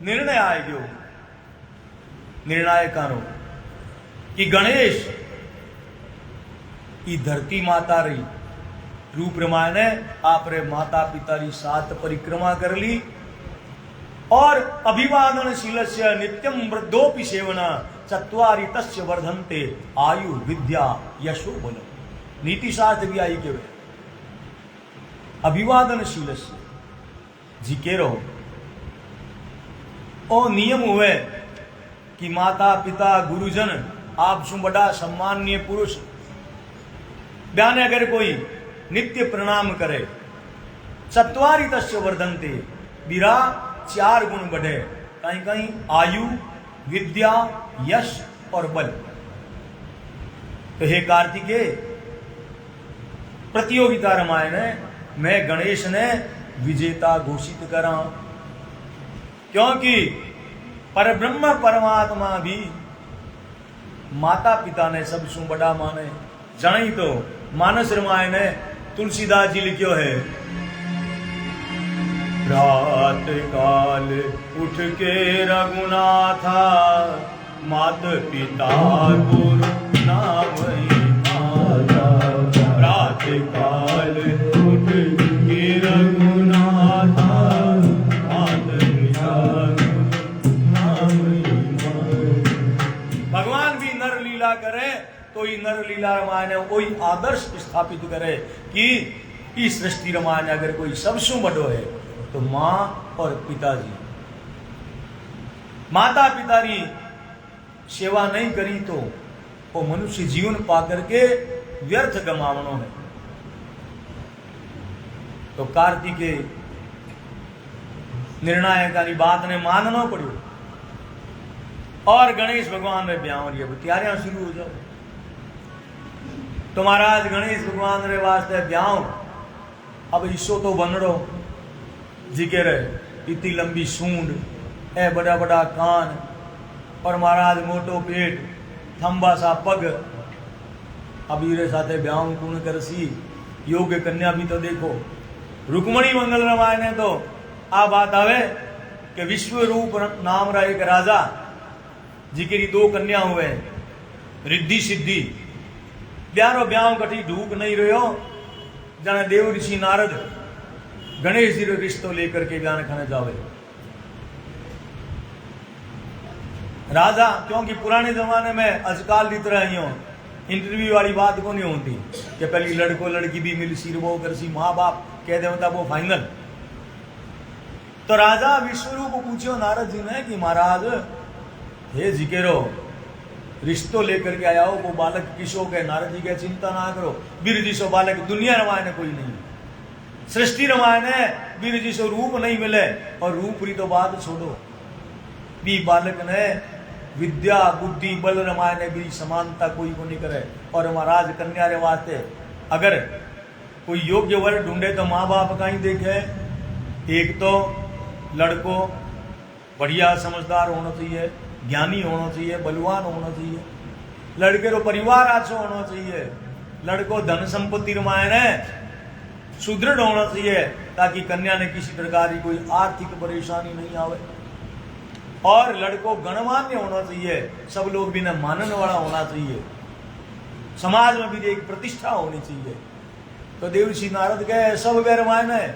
निर्णय आए गयो निर्णायकानो कि गणेश की धरती माता रही रूप प्रमाणे आप रे माता पिता री 7 परिक्रमा कर ली, और अभिवादनशीलस्य नित्यं वृद्धोपि सेवना चत्वारि तस्य वर्धन्ते आयु विद्या यशो बल। नीति शास्त्र भी आई के अभिवादनशीलस्य जी के रहो ओ नियम हुए कि माता पिता गुरुजन आप सु बड़ा सम्माननीय पुरुष ब्याने अगर कोई नित्य प्रणाम करे, चत्वारि तस्य वर्धन्ते बीरा 4 गुण बढ़े, कहीं कहीं आयु विद्या यश और बल। तो हे कार्तिकेय प्रतियोगिता रामायण मैं गणेश ने विजेता घोषित करा, क्योंकि परब्रह्म परमात्मा भी माता पिता ने सबसे बड़ा माने। जणी तो मानस रामायण ने तुलसीदास जी लिखियो है, रात काल उठ के रघुनाथा, मात पिता गुरु नाम माता। रात काल उठ के रघुनाथा, मात पिता गुरु नाम माता। भगवान भी नर लीला करे तो ही नर लीला रामायण कोई आदर्श स्थापित करे कि इस सृष्टि रामायण अगर कोई सबसे बड़ो है तो मां और पिताजी। माता पिता की सेवा नहीं करी तो वो मनुष्य जीवन पा करके व्यर्थ गमावनो है। तो कार्तिकेय निर्णायक बात ने मानना पड़ो, और गणेश भगवान ने ब्याह लिया। तैयारियां शुरू हो जाओ। तो महाराज गणेश भगवान रे वास्ते ब्याह अब ईसो तो बनड़ो जी के रहे, इतनी लंबी सूंड ए बड़ा बड़ा कान और महाराज मोटो पेट थंबा सा पग। अबीरे साथे ब्याह कौन करसी, योग्य कन्या भी तो देखो। रुक्मणी मंगल रामायण ने तो आ बात आवे कि विश्व रूप नाम रा एक राजा जिकेरी 2 कन्या हुए, रिद्धि सिद्धि। ब्यारो ब्याह कठी ढूक नहीं रहो, जाने देव ऋषि नारद गणेश जी रो रिश्तो लेकर के ब्याह खाने जावे। राजा, क्योंकि पुराने जमाने में अजकाल की तरह ही हो, इंटरव्यू वाली बात को नहीं होती कि पहली लड़को लड़की भी मिल सी वो कर सी, माँ बाप कह दे होता वो फाइनल। तो राजा विश्वरूप को पूछो नारद जी ने कि महाराज हे जिकेरो रिश्तो लेकर के आया हो, वो बालक किसो के? नारद जी के चिंता ना करो, वीर जी सो बालक दुनिया रामायण कोई नहीं, सृष्टि रामायण है। वीर जी सो रूप नहीं मिले, और रूप री तो बात छोड़ो, भी बालक ने विद्या बुद्धि बल रामायण भी समानता कोई को नहीं करे। और महाराज कन्या रे वास्ते अगर कोई योग्य वर ढूंढे तो माँ बाप का ही देखे। एक तो लड़को बढ़िया समझदार होना चाहिए, ज्ञानी होना चाहिए, बलवान होना चाहिए, लड़के रो परिवार अच्छा होना चाहिए, लड़को धन संपत्ति रामायण है सुदृढ़ होना चाहिए, ताकि कन्या ने किसी प्रकार की कोई आर्थिक परेशानी नहीं आवे। और लड़को गणमान्य होना चाहिए, सब लोग भी न मानने वाला होना चाहिए, समाज में भी एक प्रतिष्ठा होनी चाहिए। तो देव ऋषि नारद कहे सब वे रामायण है,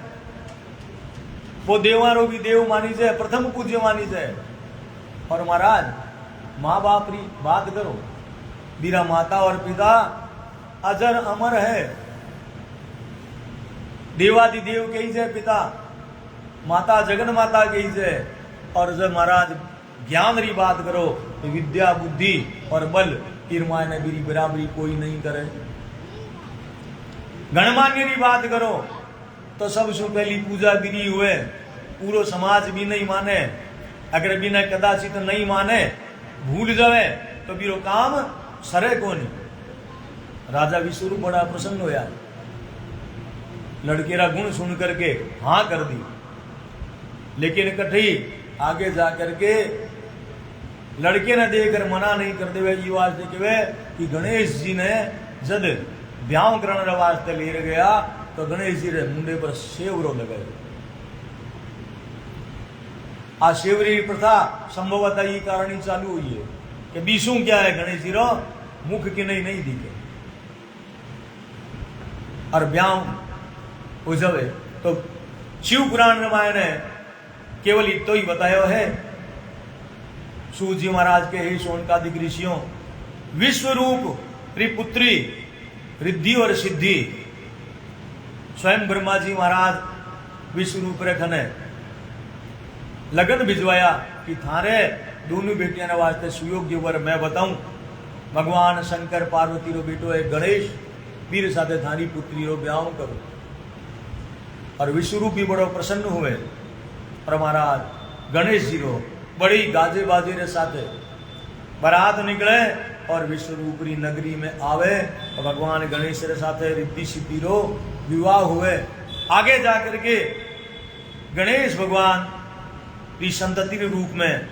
वो देवारो भी देव मानी जाए, प्रथम पूज्य मानी जाए। और महाराज माँ बाप री बात करो, मेरा माता और पिता अजर अमर है, देवादि देव कही जाए पिता, माता जगन माता कही जाए। और जब महाराज ज्ञान री बात करो तो विद्या बुद्धि और बल रामायण मेरी बराबरी कोई नहीं करे। गणमान्य री बात करो तो सबसे पहली पूजा विधि हुए, पूरो समाज भी नहीं माने, अगर बिना कदाचित तो नहीं माने भूल जावे तो बीरो काम सरे को नहीं। राजा विश्वरूप बड़ा प्रसन्न होया, लड़के रा गुण सुन करके हाँ कर दी। लेकिन कठी आगे जा करके लड़के ने देकर मना नहीं कर दे ये वास्ते कि गणेश जी ने जब ब्याह करने वास्ते ले गया तो गणेश जी रे मुंडे पर शेवरो लगाए। आ शेवरी प्रथा संभवतः ये कारण ही चालू हुई है कि बीसू क्या है गणेश जी रो मुख के नहीं दिखे, और ब्याह हो जावे तो शिव पुराण रामायण है केवल इतो ही बताया है। सूत जी महाराज के हे शोनकादिक ऋषियों, विश्वरूप त्रिपुत्री रिद्धि और सिद्धि, स्वयं ब्रह्मा जी महाराज विश्वरूप रखने लगन भिजवाया कि थारे दोनों बेटियां वास्ते सुयोग्य वर मैं बताऊं। भगवान शंकर पार्वती रो बेटो है गणेश, वीर साथे थारी पुत्री रो ब्याह करो। और विश्वरूप भी बड़ो प्रसन्न हुए, और महाराज गणेश जी रो बड़ी गाजे बाजे रे साथे बारात निकले और विश्वरूपरी नगरी में आवे, और भगवान गणेश रे साथे रिद्धि सिद्धि रो विवाह हुए। आगे जाकर के गणेश भगवान की संतति के रूप में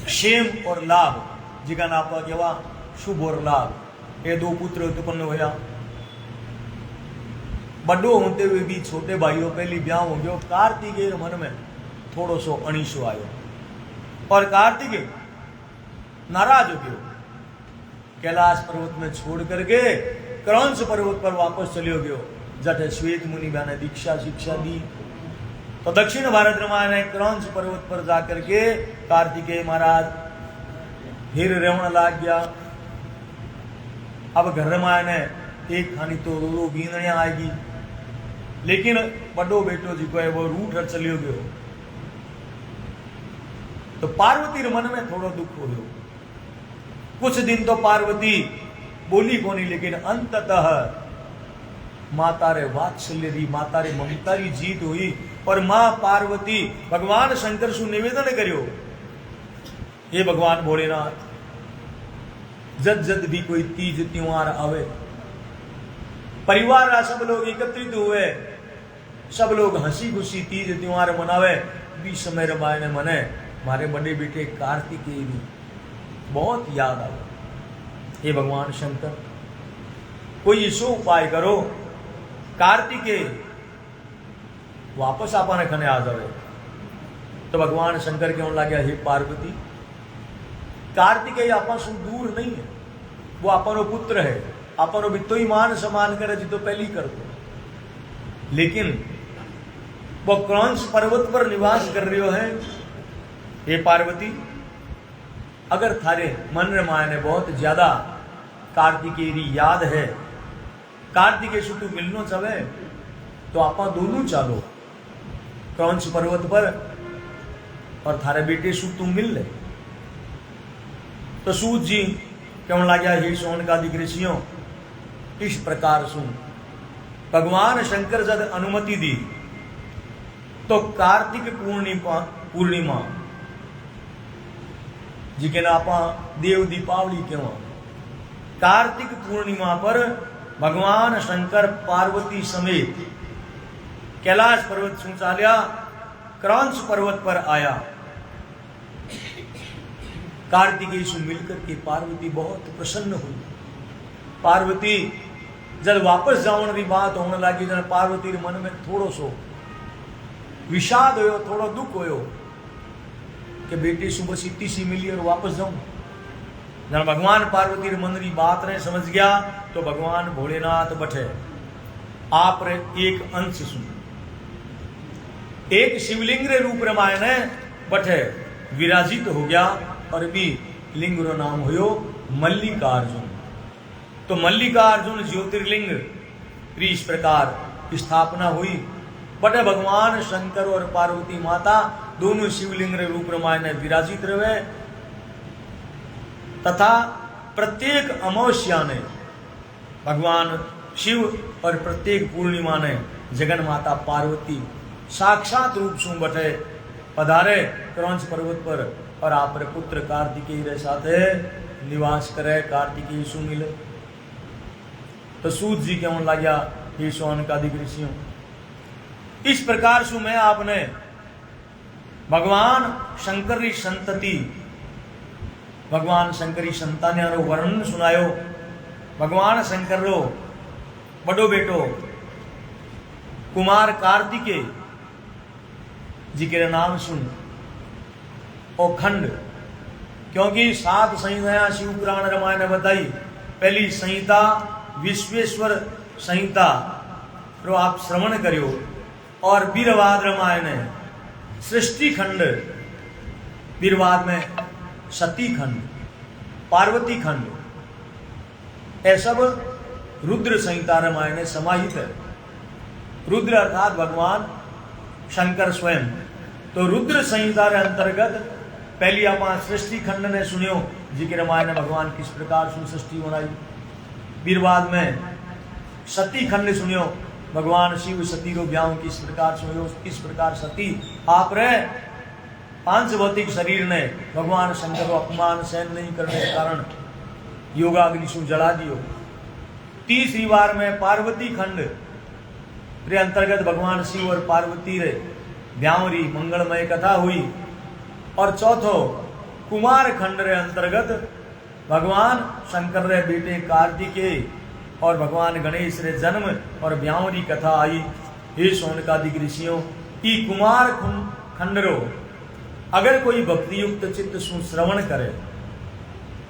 क्षेम और लाभ जिका नापा केवा शुभ और लाभ, ये 2 पुत्र उत्पन्न होया। बड़ो होते हुए भी छोटे भाइयों पहली ब्याह हो गयो। कार्तिकेय मन में थोड़ो सो अणीसो आयो, और कार्तिकेय नाराज हो गयो, कैलाश पर्वत में छोड़ करके क्रौंच पर्वत पर वापस चलियो गयो, जटे श्वेत मुनि ने दीक्षा शिक्षा दी। तो दक्षिण भारत रामायण ने क्रौंच पर्वत पर जाकर के कार्तिकेय महाराज फिर रेवण लाग गया। अब घर रामायण है एक खानी तो रो गींदड़ियां आएगी, लेकिन बड़ो बेटो जी को है वो रूठ चलियो गयो। तो पार्वती रे मन में थोड़ो दुख हो गयो। कुछ दिन तो पार्वती बोली कोनी, लेकिन अंततः माता रे वात्सल्य री, माता रे ममता री जीत हुई, और मां पार्वती भगवान शंकर सु निवेदन करियो, हे भगवान भोलेनाथ, जद जद भी कोई तीज त्योहार आवे, परिवार सब लोग एकत्रित हुए, सब लोग हंसी खुशी तीज त्योहार मनावे, भी समय रामायण मने मारे बड़े बेटे कार्तिकेय की बहुत याद आवे। हे भगवान शंकर, कोई ऐसो उपाय करो कार्तिकेय वापस आपने खने आ जावे। तो भगवान शंकर कहने लगे, हे पार्वती, कार्तिकेय आपा से दूर नहीं है, वो आपनो पुत्र है, आपनो बितो ही मान समान करे जी तो पहली कर दो। लेकिन वो क्रौंच पर्वत पर निवास कर रहे है। हे पार्वती, अगर थारे मन मायने बहुत ज्यादा कार्तिकेय की याद है, कार्तिकेय से तू मिलना चाहे तो आपा दोनों चालो क्रौंच पर्वत पर और थारे बेटे से तू मिल ले। तो सूत जी कहने लगा, हे शौनकादिक ऋषियों, इस प्रकार सुन, भगवान शंकर जब अनुमति दी तो कार्तिक पूर्णिमा जी के नापा देव दीपावली क्यों, कार्तिक पूर्णिमा पर भगवान शंकर पार्वती समेत कैलाश पर्वत से चालिया क्रौंच पर्वत पर आया। कार्तिकेय से मिलकर के पार्वती बहुत प्रसन्न हुई। पार्वती जब वापस जाने की बात होने लगी, जब पार्वती के मन में थोड़ो सो विषाद हो, थोड़ा दुख हो कि बेटी सुबह सीटी सी मिली और वापस जाऊं। जब भगवान पार्वती के मन की बात ने समझ गया तो भगवान भोलेनाथ बैठे आप रे एक अंश सुन, एक शिवलिंग रे रूप रामायण बैठे विराजित हो गया और भी लिंग रो नाम हो मल्लिकार्जुन। तो मल्लिकार्जुन ज्योतिर्लिंग की इस प्रकार स्थापना हुई। बटे भगवान शंकर और पार्वती माता दोनों शिवलिंग रे रूप रामायण विराजित रहे तथा प्रत्येक अमावस्या ने भगवान शिव और प्रत्येक पूर्णिमा ने जगन माता पार्वती साक्षात रूप से बैठे पधारे क्रौंच पर्वत पर और आप पुत्र कार्तिकेय रे साथे निवास करे, कार्तिकेय सु मिले। तो सूत जी कहने लगा, हे शौनकादिक ऋषियों, इस प्रकार से मैं आपने भगवान शंकर की संतति, भगवान शंकर की संतान वर्णन सुनायो। भगवान शंकर रो बड़ो बेटो कुमार कार्तिकेय जी के नाम सुन और खंड, क्योंकि 7 संहिताएं शिव पुराण रामायण बताई। पहली संहिता विश्वेश्वर संहिता रो आप श्रवण करियो और वीरवाद रामायण सृष्टि खंड, वीरवाद में सती खंड, पार्वती खंड, ये सब रुद्र संहिता रामायण समाहित है। रुद्र अर्थात भगवान शंकर स्वयं। तो रुद्र संहिता के अंतर्गत पहली आप सृष्टि खंड ने सुनियो जी के रामायण भगवान किस प्रकार से सृष्टि बनाई। वीरवाद में सती खंड सुनियो, भगवान शिव सती को ब्याह किस प्रकार से हुई, किस प्रकार सती आप रे पांच भौतिक शरीर ने भगवान शंकर को अपमान सहन नहीं करने के कारण योगाग्नि से जला दियो। तीसरी बार में पार्वती खंड रे अंतर्गत भगवान शिव और पार्वती रे ब्यावरी मंगलमय कथा हुई। और चौथो कुमार खंड रे अंतर्गत भगवान शंकर रे बेटे कार्तिकेय और भगवान गणेश रे जन्म और ब्यावरी कथा आई। हे शौनकादिक ऋषियों, ई कुमार खंड रो अगर कोई भक्ति युक्त चित्त सु श्रवण करे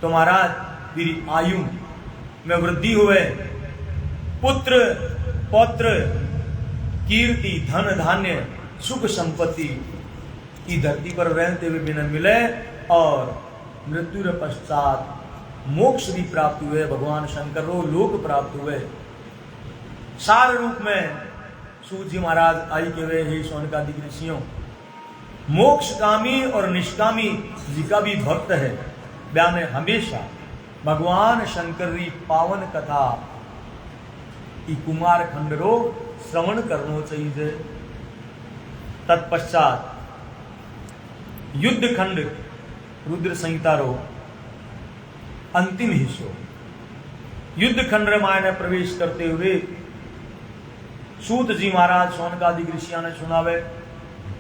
तो महाराज मेरी आयु में वृद्धि हुए, पुत्र पौत्र कीर्ति धन धान्य सुख संपत्ति की धरती पर रहते हुए बिना मिले और मृत्यु के पश्चात मोक्ष भी प्राप्त हुए। भगवान शंकर को लोक प्राप्त हुए। सार रूप में सूत जी महाराज आई के वे, हे शौनकादिक ऋषियों, मोक्षकामी और निष्कामी जी का भी भक्त है ब्याने हमेशा भगवान शंकर की पावन कथा की कुमार खंड रो श्रवण करना चाहिए। तत्पश्चात युद्ध खंड रुद्र संहिता रो अंतिम हिस्सो युद्ध खंड रामायण में प्रवेश करते हुए सूत जी महाराज शौनकादिक ऋषियों ने सुनावे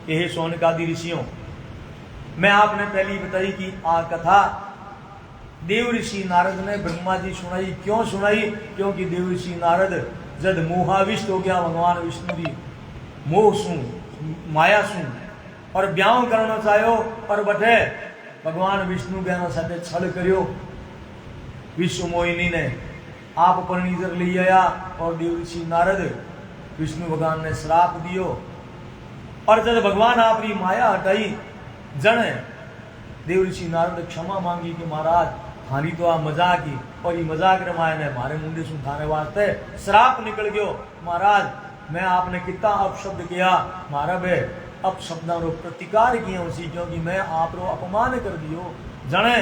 कि हे शौनकादि ऋषियों, मैं आपने पहली बताई कि आ कथा देव ऋषि नारद ने ब्रह्मा जी सुनाई। क्यों सुनाई? क्योंकि देव ऋषि नारद जद मोहाविष्ट हो गया भगवान विष्णु जी मोह सू माया सू और ब्याह करना चाहो और बठे भगवान विष्णु के साथे छल करियो। विश्व मोहिनी ने आप पर नजर ले आया और देव ऋषि नारद विष्णु भगवान ने श्राप दियो। और जब भगवान आपकी माया हटाई जन देव ऋषि नारद क्षमा मांगी कि महाराज थारी तो आ मजाक ही और ये मजाक रमायण है मारे मुंडे सु थाने वास्ते श्राप निकल गयो। महाराज मैं आपने कितना अपशब्द किया मारा बे अपशब्दों रो प्रतिकार किया उसी क्योंकि मैं आप रो अपमान कर दियो। जने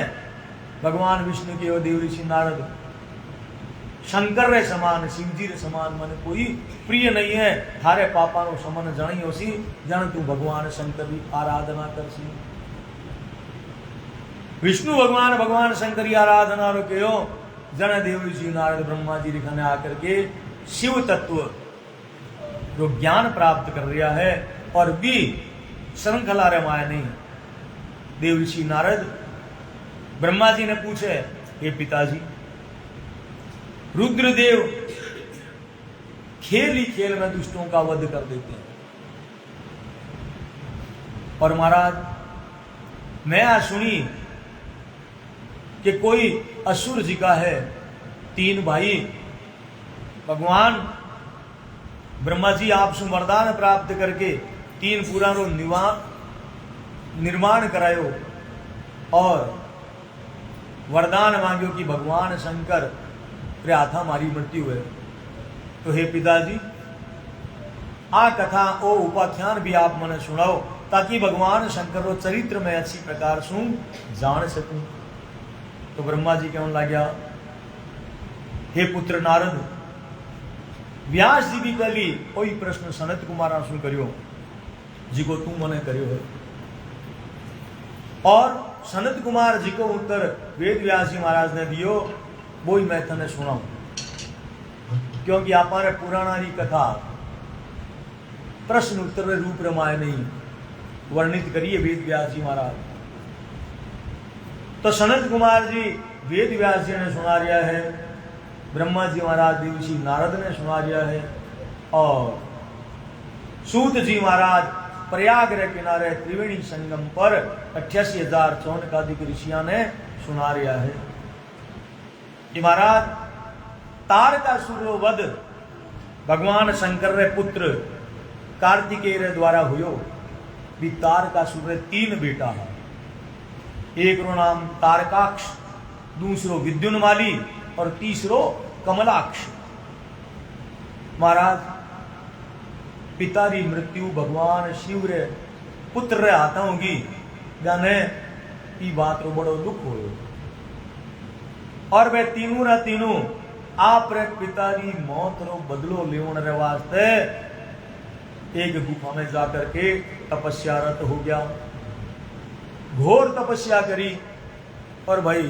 भगवान विष्णु के देव ऋषि नारद शंकर रे समान शिव जी रे समान मन कोई प्रिय नहीं है। थारे पापा रो समन जणी होसी जन तू भगवान शंकर की आराधना करसी। विष्णु भगवान भगवान शंकर की आराधना रो कहो जन देव ऋषि नारद ब्रह्मा जी ने आकर के शिव तत्व रो ज्ञान प्राप्त कर रहा है। और भी श्रृंखला रमाया नहीं। देव ऋषि नारद ब्रह्मा जी ने पूछे हे पिताजी रुद्रदेव खेल ही खेल में दुष्टों का वध कर देते हैं और महाराज मैं आज सुनी कि कोई असुर जी का है 3 भाई भगवान ब्रह्मा जी आपसे वरदान प्राप्त करके 3 पुराणों निर्माण करायो और वरदान मांगो कि भगवान शंकर रे हाथा मारी मृत्यु है। तो हे पिताजी आ कथा ओ उपाख्यान भी आप मने सुनाओ ताकि भगवान शंकर रो चरित्र में अच्छी प्रकार सु जान सकूं। तो ब्रह्मा जी कहने लग्या हे पुत्र नारद व्यास जी भी पहली कोई प्रश्न सनत कुमार आंसू करियो जी को तू मने करियो है और सनत कुमार जी को उत्तर वेद व्यास जी महाराज ने दियो वो ही मैं तने सुनाऊं क्योंकि हमारे पुराना की कथा प्रश्न उत्तर रूप रमाय नहीं वर्णित करिए वेद व्यास जी महाराज। तो सनत कुमार जी वेद व्यास जी ने सुना रिया है ब्रह्मा जी महाराज देव ऋषि नारद ने सुना रिया है और सूत जी महाराज प्रयाग रे किनारे त्रिवेणी संगम पर 88,000 चौनकादिक ऋषिया ने सुना रिया है कि महाराज तारकासुर रो वध भगवान शंकर रे पुत्र कार्तिकेय रे द्वारा हुयो। भी तारकासुर रे 3 बेटा है। एक रो नाम तारकाक्ष दूसरो विद्युन्माली और तीसरो कमलाक्ष। महाराज पिता री मृत्यु भगवान शिव रे पुत्र रे हाथा होगी जाने ई बात रो बड़ो दुख हो और वे तीनों रा तीनों आप रे पिता री मौत रो बदलो लेवन रे वास्ते एक गुफा में जाकर के तपस्यारत हो गया। घोर तपस्या करी और भाई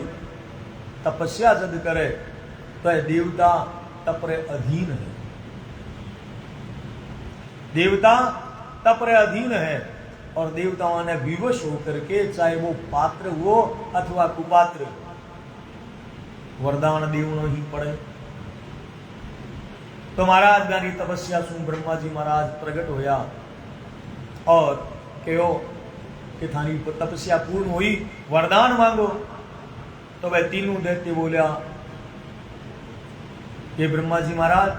तपस्या जद करे तो देवता तपरे अधीन है। देवता तपरे अधीन है और देवताओं ने विवश होकर के चाहे वो पात्र हो अथवा कुपात्र वरदान देवनो ही पड़े। तो महाराज गानी तपस्या सुन ब्रह्मा जी महाराज प्रकट होया और कहो कि थानी तपस्या पूर्ण हुई वरदान मांगो। तो वह तीनों दैत्य बोलिया कि ब्रह्मा जी महाराज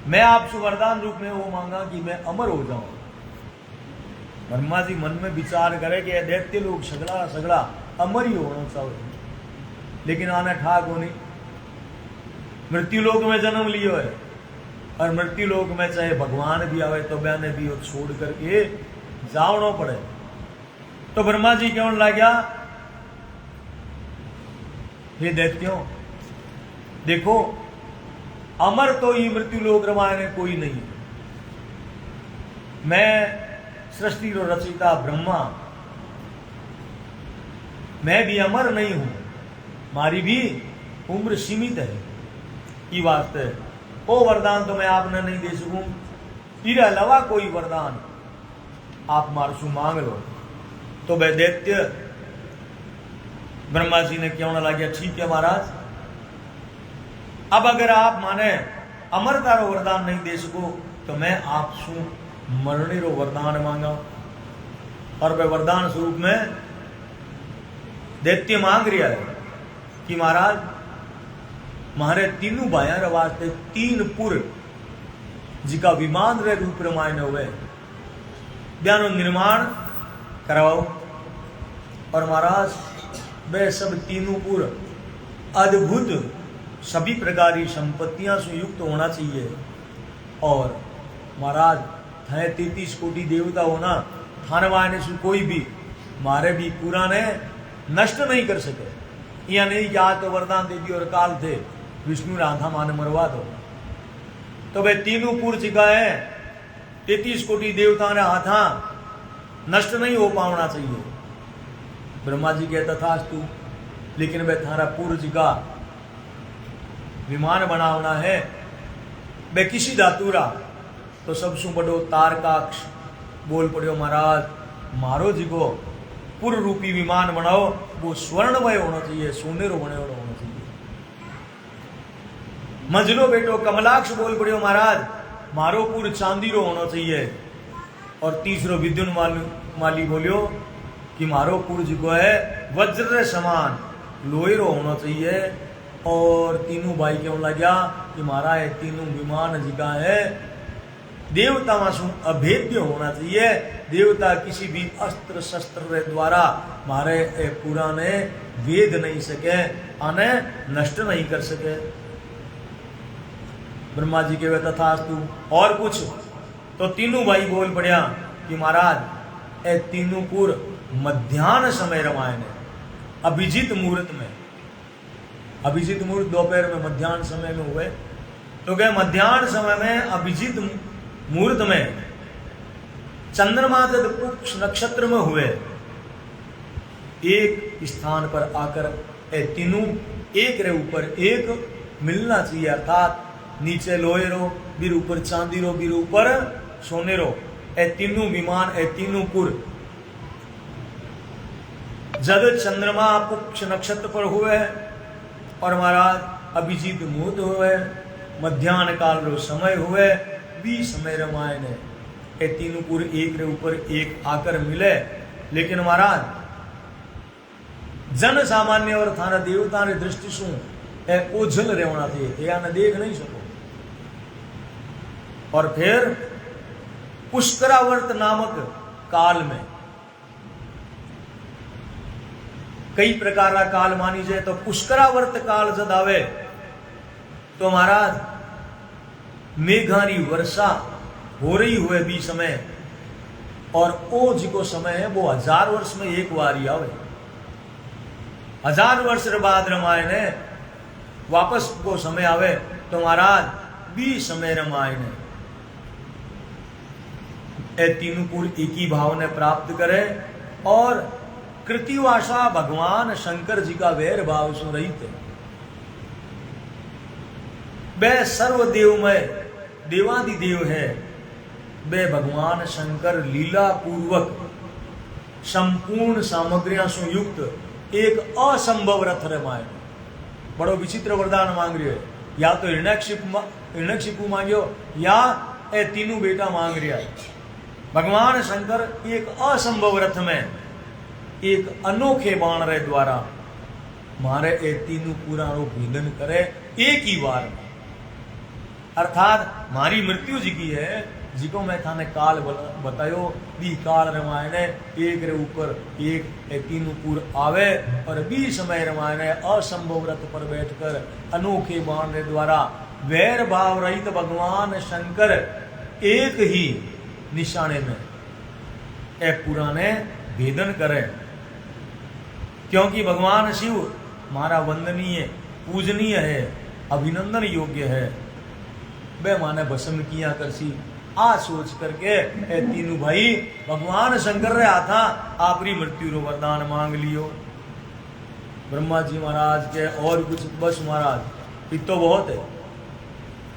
मैं आपसे वरदान रूप में वो मांगा कि मैं अमर हो जाऊं। ब्रह्मा जी मन में विचार करे कि दैत्य लोग सगड़ा सगड़ा अमर ही होना चाहिए लेकिन आना ठाक होनी मृत्यु लोक में जन्म लियो है और मृत्यु लोक में चाहे भगवान भी आवे तो बहने भी छोड़ करके जावनो पड़े। तो ब्रह्मा जी कहने लग्या हे दैत्यों देखो अमर तो ये मृत्यु लोक रामायण कोई नहीं। मैं सृष्टि रो रचयिता ब्रह्मा मैं भी अमर नहीं हूं मारी भी उम्र सीमित है। ये वास्ते ओ वरदान तो मैं आपने नहीं दे सकूं इसके अलावा कोई वरदान आप मारसू मांग लो। तो वह दैत्य ब्रह्मा जी ने क्यों ना लगे, ठीक है महाराज, अब अगर आप माने अमरता रो वरदान नहीं दे सको तो मैं आपसे मरने रो वरदान मांगा। और वह वरदान स्वरूप में दैत्य मांग रहा है कि महाराज मारे तीनों भाइयों वास्ते 3 पुर जिका विमान रे रूप रामायण हुए ब्यानो निर्माण करवाओ। और महाराज वे सब 3 पुर अद्भुत सभी प्रकार की संपत्तियां से युक्त होना चाहिए। और महाराज थे 33 कोटि देवता होना, थाने वाने से कोई भी मारे भी पूरा ने नष्ट नहीं कर सके। या नहीं कि आज तो वरदान दे दी और काल थे विष्णु राधा माने मरवा दो। तो वे 3 पुर जिका है 33 कोटि देवता ने हाथा नष्ट नहीं हो पाना चाहिए। ब्रह्मा जी के तथास्तु, लेकिन वे थारा पुर जिका विमान बनावना है वे किसी धातुरा। तो सबसे बड़ो तारकाक्ष बोल पड़ो, महाराज मारो जी को पुर रूपी विमान बनाओ, वो स्वर्णमय होना चाहिए, सोने रो बने होना चाहिए। मजलो बेटो कमलाक्ष बोल पड़ो, महाराज मारो पुर चांदी रो होना चाहिए। और तीसरो विद्युन माली बोलियो कि मारो पुर जी को है वज्र समान लोहे रो होना चाहिए। और तीनों भाई क्यों लगा कि मारा ये 3 विमान जी का है देवता मासु अभेद्य होना चाहिए। देवता किसी भी अस्त्र शस्त्र द्वारा मारे पुराने वेद नहीं सके, आने नष्ट नहीं कर सके। ब्रह्मा जी के वे तथास्तु। और कुछ तो 3 भाई बोल पड़िया कि महाराज ए 3 पुर मध्यान्ह समय रामायण है, अभिजीत मुहूर्त में। अभिजीत मुहूर्त दोपहर में मध्यान्ह समय में हुए। तो क्या मध्यान्ह समय में अभिजीत मुहूर्त में चंद्रमा जब पुक्ष नक्षत्र में हुए, एक स्थान पर आकर ए 3 एक रे ऊपर एक मिलना चाहिए। अर्थात नीचे लोहे रो, बीर ऊपर चांदी रो, बीर ऊपर सोने रो। ए 3 विमान ए 3 पुर जब चंद्रमा पुक्ष नक्षत्र पर हुए और महाराज अभिजीत मुहूर्त हुए, मध्यान्ह काल रो समय हुए, भी समय रामायण है। ये 3 पुर एक रे ऊपर एक आकर मिले। लेकिन महाराज जन सामान्य और थाना देवता ने दृष्टि सु ओझल रहना चाहिए, या न देख नहीं सको। और फिर पुष्करावर्त नामक काल में कई प्रकार का काल मानी जाए, तो पुष्करावर्त काल जब आवे तो महाराज मेघारी वर्षा हो रही हुए भी समय। और ओ जी को समय है वो 1000 वर्ष में एक बार ही आवे। 1000 वर्ष बाद रामायण है वापस को समय आवे तो महाराज भी समय रामायण है। ए 3 पुर एक ही भाव ने प्राप्त करे। और कृतिवासा भगवान शंकर जी का वैर भाव सो रही थे। वह सर्वदेवमय देवादिदेव है। वे भगवान शंकर लीला पूर्वक संपूर्ण सामग्रियों से युक्त एक असंभव रथ रामायण। बड़ो विचित्र वरदान मांग रहे है, या तो हिरण्यकशिपु मांगियो या ए 3 बेटा मांग रहा है। भगवान शंकर एक असंभव रथ में एक अनोखे बाण रे द्वारा मारे ए 3 पुराणों भेदन करे एक ही बार में। अर्थात मारी मृत्यु जी की है, जिको मैं थाने काल बतायो भी काल रामायण है। एक रे ऊपर एक 3 पुर आवे और भी समय रामायण है। असंभव रथ पर बैठकर अनोखे बाण रे द्वारा वैर भाव रहित भगवान शंकर एक ही निशाने में ए पुराने भेदन करे। क्योंकि भगवान शिव हमारा वंदनीय पूजनीय है, अभिनंदन योग्य है। वे माने भस्म किया करसी आ सोच करके ए 3 भाई भगवान शंकर रे आता आपरी मृत्यु रो वरदान मांग लियो। ब्रह्मा जी महाराज के और कुछ बस महाराज इतो बहुत है,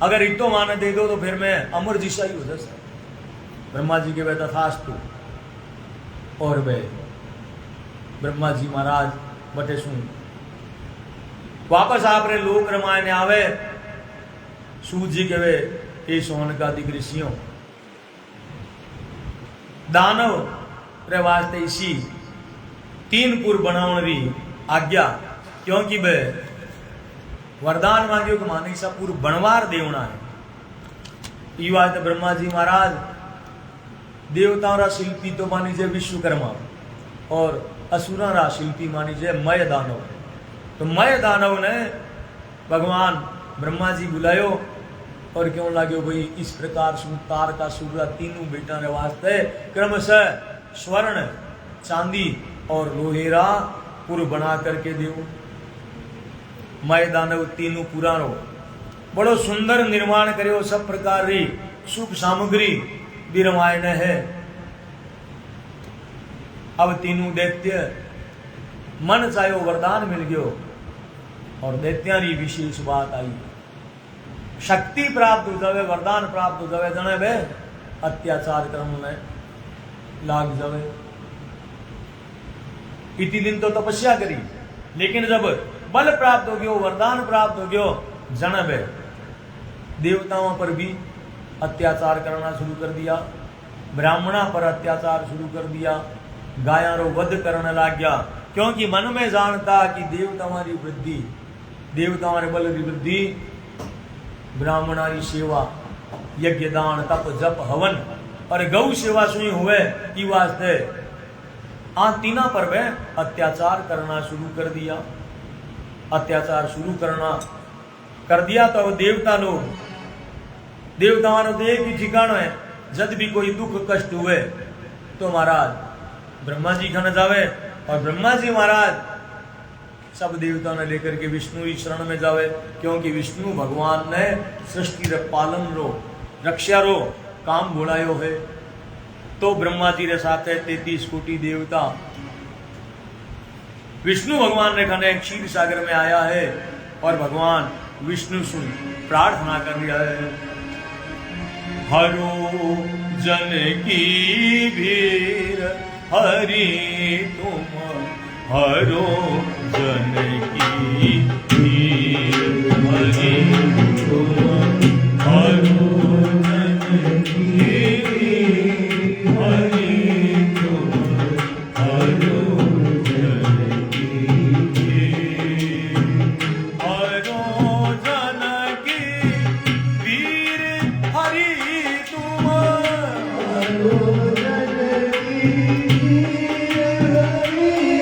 अगर इतो माने दे दो तो फिर मैं अमर जिसा ही हो सकता। ब्रह्मा जी के वे तथास्तु। और वे ब्रह्मा जी महाराज बटे शू वापस आप रे लोक रामायण आवे सूत जी कहे हे सोन का दिग ऋषियों दानव रे वास्ते इसी 3 पुर बनावन री आज्ञा क्योंकि वे वरदान मांगियो कि मानिक सा पूर बनवार देवना है। ये वास्ते ब्रह्मा जी महाराज देवताओं रा शिल्पी तो मानी जे विश्वकर्मा और असुरा रा शिल्पी मानी जे मय दानव। तो मय दानव ने भगवान ब्रह्मा जी बुलायो और क्यों लाग्यो भाई इस प्रकार तार का सूर्य तीनों बेटा रे वास्ते क्रमशः स्वर्ण चांदी और लोहेरा पुर बना करके देव। मय दानव तीनों पुराणो बड़ो सुंदर निर्माण करो सब प्रकार री सुख सामग्री भी रामायण है। अब तीनों दैत्य मन चाहे वरदान मिल गयो और दैत्या री विशेष बात आई शक्ति प्राप्त हो जावे वरदान प्राप्त हो जावे जने वे अत्याचार कर्म में लाग जावे। इतनी दिन तो तपस्या करी लेकिन जब बल प्राप्त हो गयो वरदान प्राप्त हो गयो जन वे देवताओं पर भी अत्याचार करना शुरू कर दिया, ब्राह्मणा पर अत्याचार शुरू कर दिया, गाया रो वध करने लग गया क्योंकि मन में जानता कि देवताओं की वृद्धि देवताओं रे बल की वृद्धि ब्राह्मणा की सेवा यज्ञ दान तप जप हवन और गौ सेवा सुई हुए की वास्ते तीना पर वे अत्याचार करना शुरू कर दिया। अत्याचार शुरू करना कर दिया तो देवता लोग देवताओं ने एक ही ठिकाना है जब भी कोई दुख कष्ट हुए तो महाराज ब्रह्मा जी खाना जावे और ब्रह्मा जी महाराज सब देवताओं ने लेकर के विष्णु की शरण में जावे क्योंकि विष्णु भगवान ने सृष्टि रे पालन रो रक्षा रो काम बोलायो है। तो ब्रह्मा जी रे साथ 33 कोटि देवता विष्णु भगवान ने खाने क्षीर सागर में आया है और भगवान विष्णु सुन प्रार्थना कर रहा है हरो जन की भीर हरि तुम हरो जन की भीर हरि तुम हरो जन की हरि तुम हरो जन की भीर हरो जन की भीर हरि तुम हरो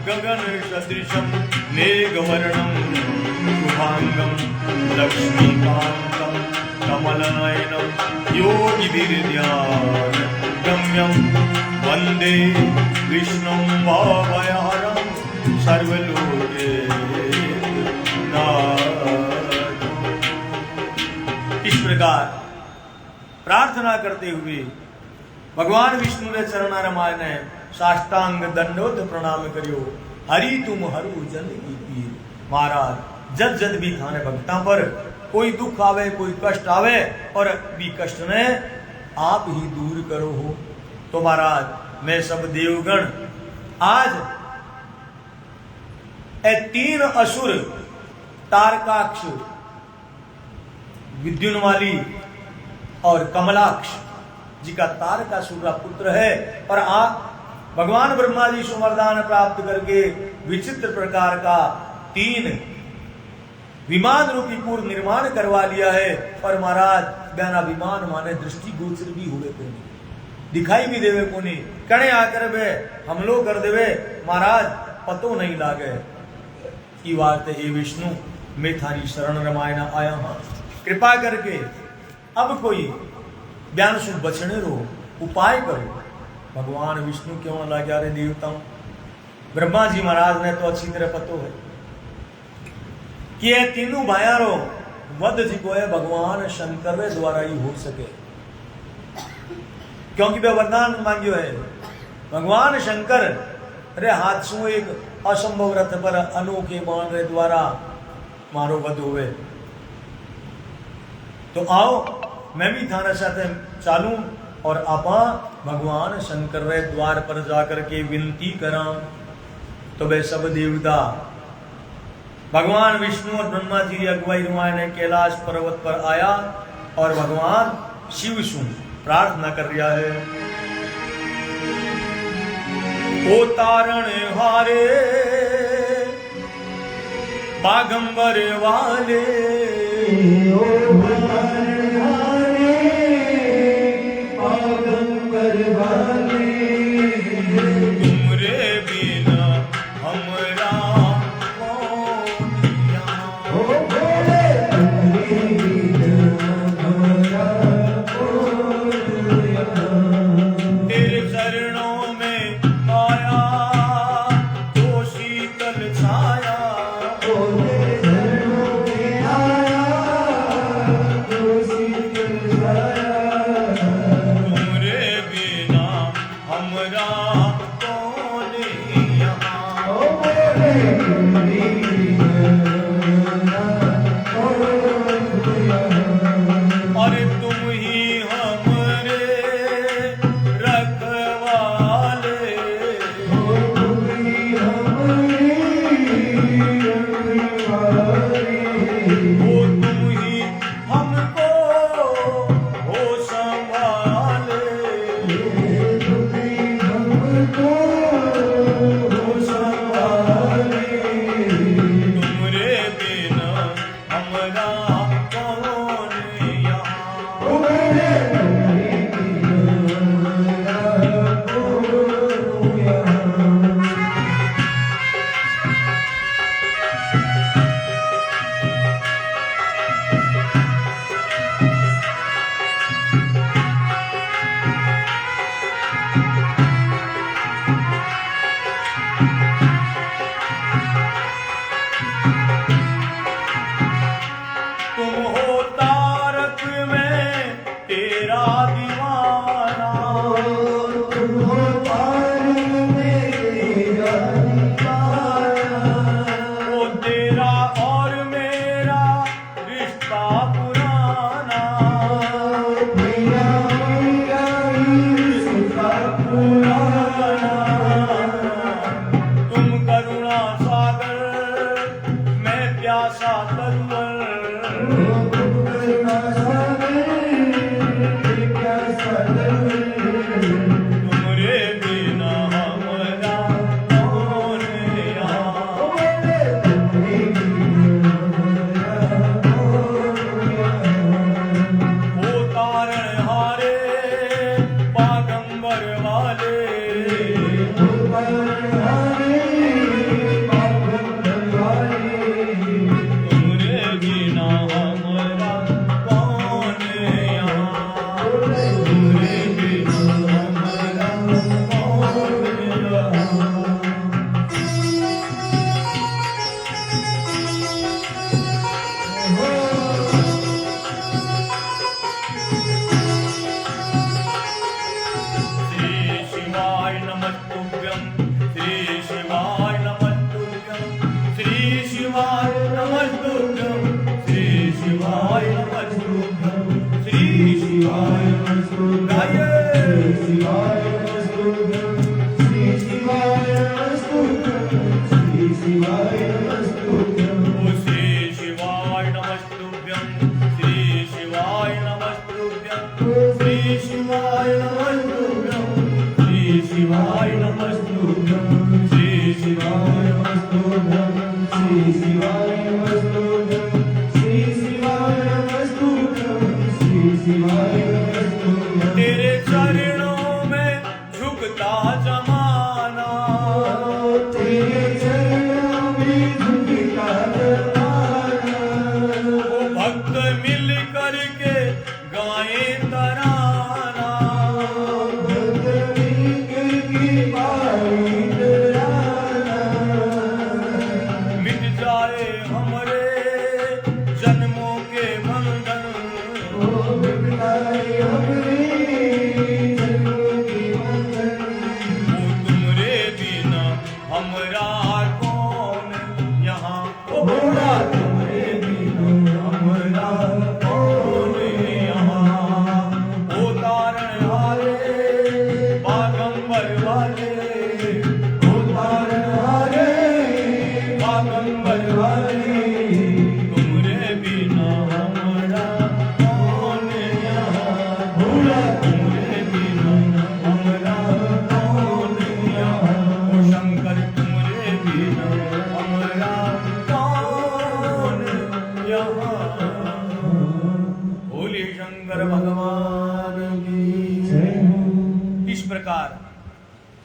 गगन सदृशं मेघवर्णं शुभांगं लक्ष्मीकान्तं कमलनयनं योगिभिर्ध्यानगम्यं वन्दे विष्णुं भवभयहरं सर्वलोकनाथं। इस प्रकार प्रार्थना करते हुए भगवान विष्णु ने चरण रमाने साष्टांग दंडोत प्रणाम करियो। हरि तुम हरु जन की पीर। महाराज जद जद भी थाने भक्ता पर कोई दुख आवे कोई कष्ट आवे और भी कष्ट ने आप ही दूर करो हो। तो महाराज मैं सब देवगण आज ए 3 असुर तारकाक्ष, विद्युन्माली और कमलाक्ष जी का तारकासुर का पुत्र है और आप भगवान ब्रह्मा जी से वरदान प्राप्त करके विचित्र प्रकार का 3 विमान रूपी पूर्व निर्माण करवा लिया है। पर महाराज बिना विमान माने दृष्टि गोचर भी हुए को नहीं, दिखाई भी देवे को नहीं, कणे आकर वे हमलो कर देवे महाराज पतो नहीं लागे। की बात है हे विष्णु मैं थारी शरण रमायना आया हूं, कृपा करके अब कोई ज्ञान से बचने रो उपाय करो। भगवान विष्णु क्यों लगा रे देवताओं? ब्रह्मा जी महाराज ने तो अच्छी तरह पतो है कि ये तीनों भाइयों वध जी को है भगवान शंकर रे द्वारा ही हो सके, क्योंकि वे वरदान मांगियो है। भगवान शंकर रे हाथ से एक असंभव रथ पर अनोखे बाण रे द्वारा मारो वध हुए। तो आओ मैं भी थाना साथ चालू और आपा भगवान शंकर रे द्वार पर जाकर के विनती करा। तो वे सब देवता भगवान विष्णु और ब्रह्मा जी की अगुवाई ने कैलाश पर्वत पर आया और भगवान शिव से प्रार्थना कर रहा है। ओ तारण हारे बागंबर वाले, ओ तारण हारे बागंबर वाले, तुमरे बिना हमरा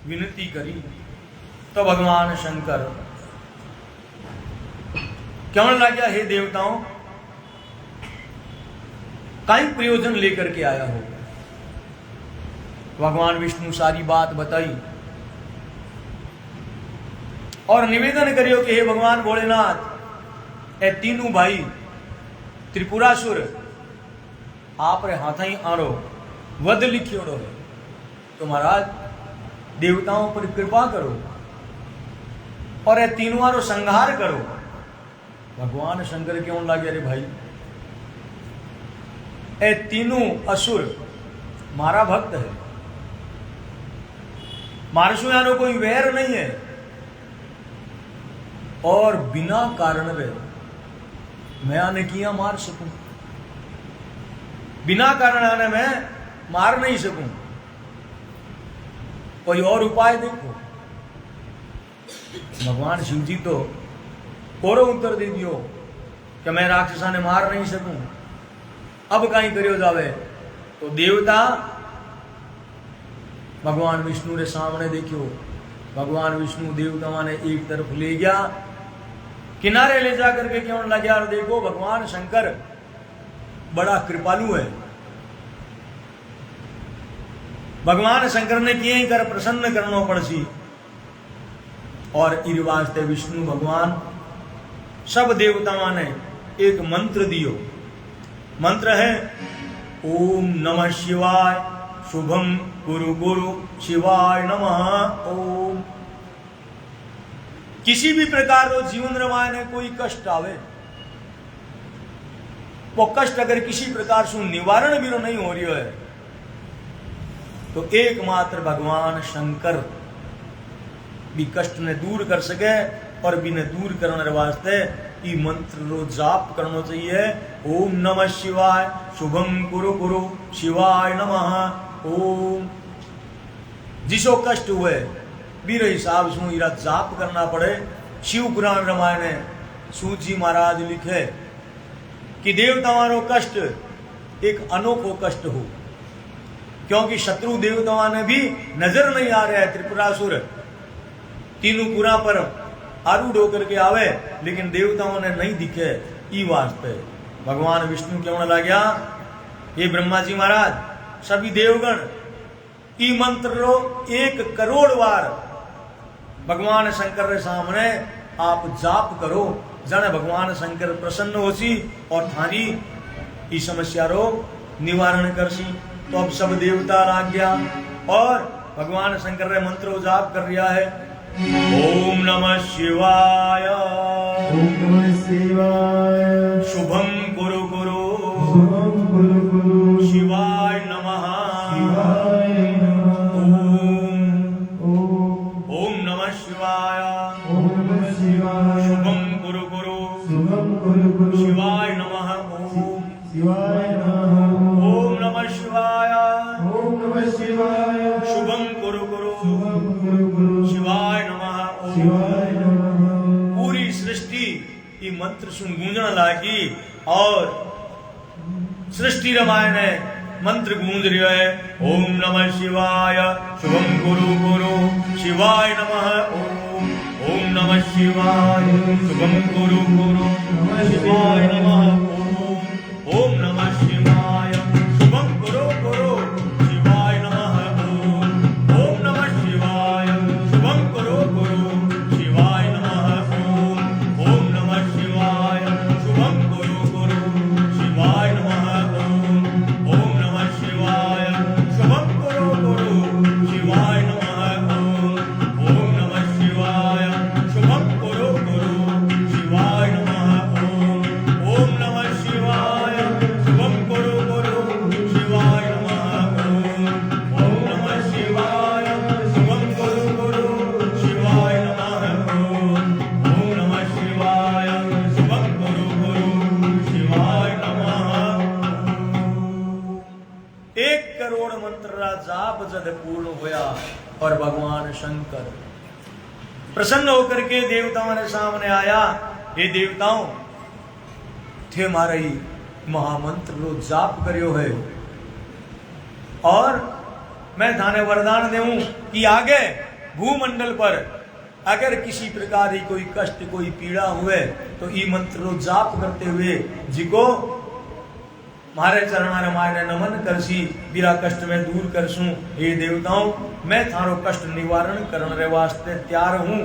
विनती करी तो भगवान शंकर कहने लगा, हे देवताओं, कई प्रयोजन लेकर के आया हो। भगवान विष्णु सारी बात बताई और निवेदन करियो कि हे भगवान भोलेनाथ, ए तीनों भाई त्रिपुरासुर आप रे हाथ ही आरो वध लिखियोड़ो है, तो महाराज देवताओं पर कृपा करो और ए तीनों आरो संहार करो। भगवान शंकर क्यों लगे, अरे भाई ए तीनों असुर मारा भक्त है, मारसु यानो कोई वैर नहीं है, और बिना कारण वे मैं आने किया मार सकूं, बिना कारण आने मैं मार नहीं सकूं, कोई और उपाय देखो। भगवान शिव जी तो कोरो उत्तर दे दियो कि मैं राक्षसा ने मार नहीं सकूं, अब कहीं करियो जावे। तो देवता भगवान विष्णु रे सामने देखियो, भगवान विष्णु देवताओं ने एक तरफ ले गया, किनारे ले जाकर के क्यों लगे, और देखो भगवान शंकर बड़ा कृपालु है। भगवान शंकर ने किए ही कर प्रसन्न करना पड़सी, और इस वास्ते विष्णु भगवान सब देवताओं ने एक मंत्र दियो। मंत्र है ओम नमः शिवाय, शुभम गुरु गुरु शिवाय नमः ओम। किसी भी प्रकार रो जीवन रमाय ने कोई कष्ट आवे, वो कष्ट अगर किसी प्रकार से निवारण भी नहीं हो रही है, तो एकमात्र भगवान शंकर भी कष्ट ने दूर कर सके, और भी ने दूर करने वास्ते ये मंत्र रो जाप करना चाहिए। ओम नमः शिवाय, शुभम गुरु गुरु शिवाय नमः ओम। जिसो कष्ट हुए बीर हिसाब से इरा जाप करना पड़े। शिव पुराण रामायण में सूत जी महाराज लिखे कि देवताओं कष्ट एक अनोखो कष्ट हो, क्योंकि शत्रु देवताओं ने भी नजर नहीं आ रहा है। त्रिपुरासुर तीनों पुरा पर आरूढ़ होकर के आवे, लेकिन देवताओं ने नहीं दिखे। ई वास्ते भगवान विष्णु क्यों न लग्या, ये ब्रह्मा जी महाराज सभी देवगण ई मंत्र रो 1 करोड़ बार भगवान शंकर के सामने आप जाप करो, जाने भगवान शंकर प्रसन्न होसी और थारी ई समस्या रो निवारण करसी। तो अब सब देवता लाग गया और भगवान शंकर रे मंत्र जाप कर रहा है। ओम नमः शिवाय, ओम नमः शिवाय, शुभम गुरु गुरु, शुभम गुरु गुरु, शिवाय नमः, शिवाय नमः ओम नमः शिवाय, ओम नमः शिवाय, शुभम गुरु गुरु, शुभम गुरु गुरु, शिवाय नमः ओम, शिवाय नमः ओम नमः शिवाय, ओम नमः शिवाय, शुभम गुरु गुरु, शुभम गुरु गुरु, शिवाय नमः ओम। शिवाय नमः। पूरी सृष्टि ये मंत्र सुन गूंजने लगी और सृष्टि रामायण मंत्र गूंज रहा है। ओम नमः शिवाय, शुभम गुरु गुरु, शिवाय नमः ओम। ओम नमः शिवाय, शुभम गुरु गुरु, शिवाय नमः ओम। ओम नमः शिवाय, शुभम गुरु गुरु, शिवाय नमः ओम। ओम नमः शिवाय, शुभम गुरु गुरु, शिवाय नमः ओम। ओम नमः शिवाय, शुभम गुरु गुरु, शिवाय नमः ओम। ओम नमः शिवाय, शुभम गुरु गुरु, शिवाय नमः ओम। ओम नमः शिवाय, शुभम गुरु गुरु, शिवाय नमः ओम। ओम नमः शिवाय, शुभम गुरु गुरु, शिवाय नमः ओम। ओम नमः शिवाय, शुभम गुरु गुरु, शिवाय नमः ओम। ओम नमः शिवाय, शुभम गुरु गुरु, शिवाय नमः। 1 करोड़ मंत्र रा जाप जद पूर्ण होया और भगवान शंकर प्रसन्न होकर के देवताओं के सामने आया। ये देवताओं थे मारा ही महामंत्र रो जाप करियो है और मैं थाने वरदान देऊं कि आगे भूमंडल पर अगर किसी प्रकार की कोई कष्ट कोई पीड़ा हुए तो ई मंत्र जाप करते हुए जिको मारे चरण मायने नमन करसी बिरा कष्ट में दूर करसूं। हे देवताओं मैं थारो कष्ट निवारण करने रे वास्ते तैयार हूं।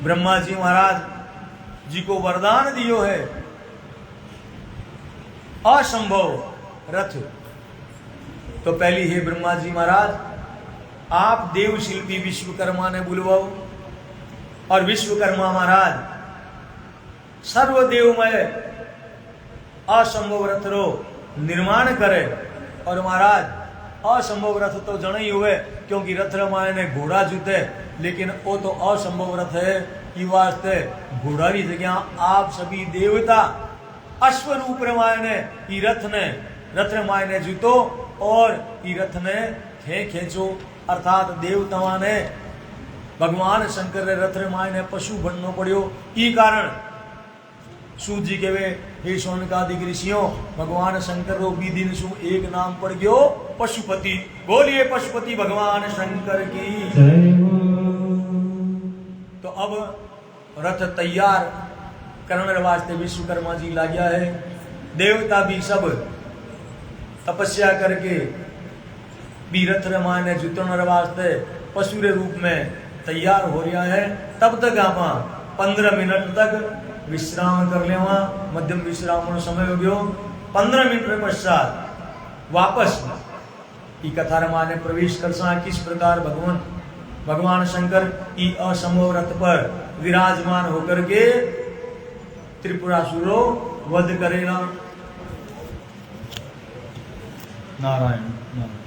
ब्रह्मा जी महाराज जी को वरदान दियो है असंभव रथ। तो पहली है ब्रह्मा जी महाराज आप देव शिल्पी विश्वकर्मा ने बुलवाओ और विश्वकर्मा महाराज सर्वदेवमय असंभव रथ रो निर्माण करे। और महाराज असंभव रथ तो जन ही हुए क्योंकि रथ रमाए ने घोड़ा जूते, लेकिन वो तो असंभव रथ है कि वास्ते घोड़ा की जगह आप सभी देवता अश्व रूप रमायने ई रथ ने जूतो और ई रथ ने थे खेचो। अर्थात देवताओं ने भगवान शंकर रे रथ रमायने पशु बननो पड़ियो। ई कारण सूत जी के वे हे शौनकादिक ऋषियों भगवान शंकर रो भी दिन सु एक नाम पड़ गयो पशुपति। बोलिए पशुपति भगवान शंकर की। तो अब रथ तैयार करने वास्ते विश्वकर्मा जी ला गया है। देवता भी सब तपस्या करके भी रथ रमाने जुतने वास्ते पशु रे रूप में तैयार हो रहा है। तब तक आप 15 मिनट तक विश्राम कर ले। वहां मध्यम विश्राम समय हो गयो। 15 मिनट के पश्चात वापस ई कथा रमाने प्रवेश कर सा। किस प्रकार भगवान शंकर ई असंभव रथ पर विराजमान होकर के त्रिपुरासुरो वध करेगा। नारायण नारायण।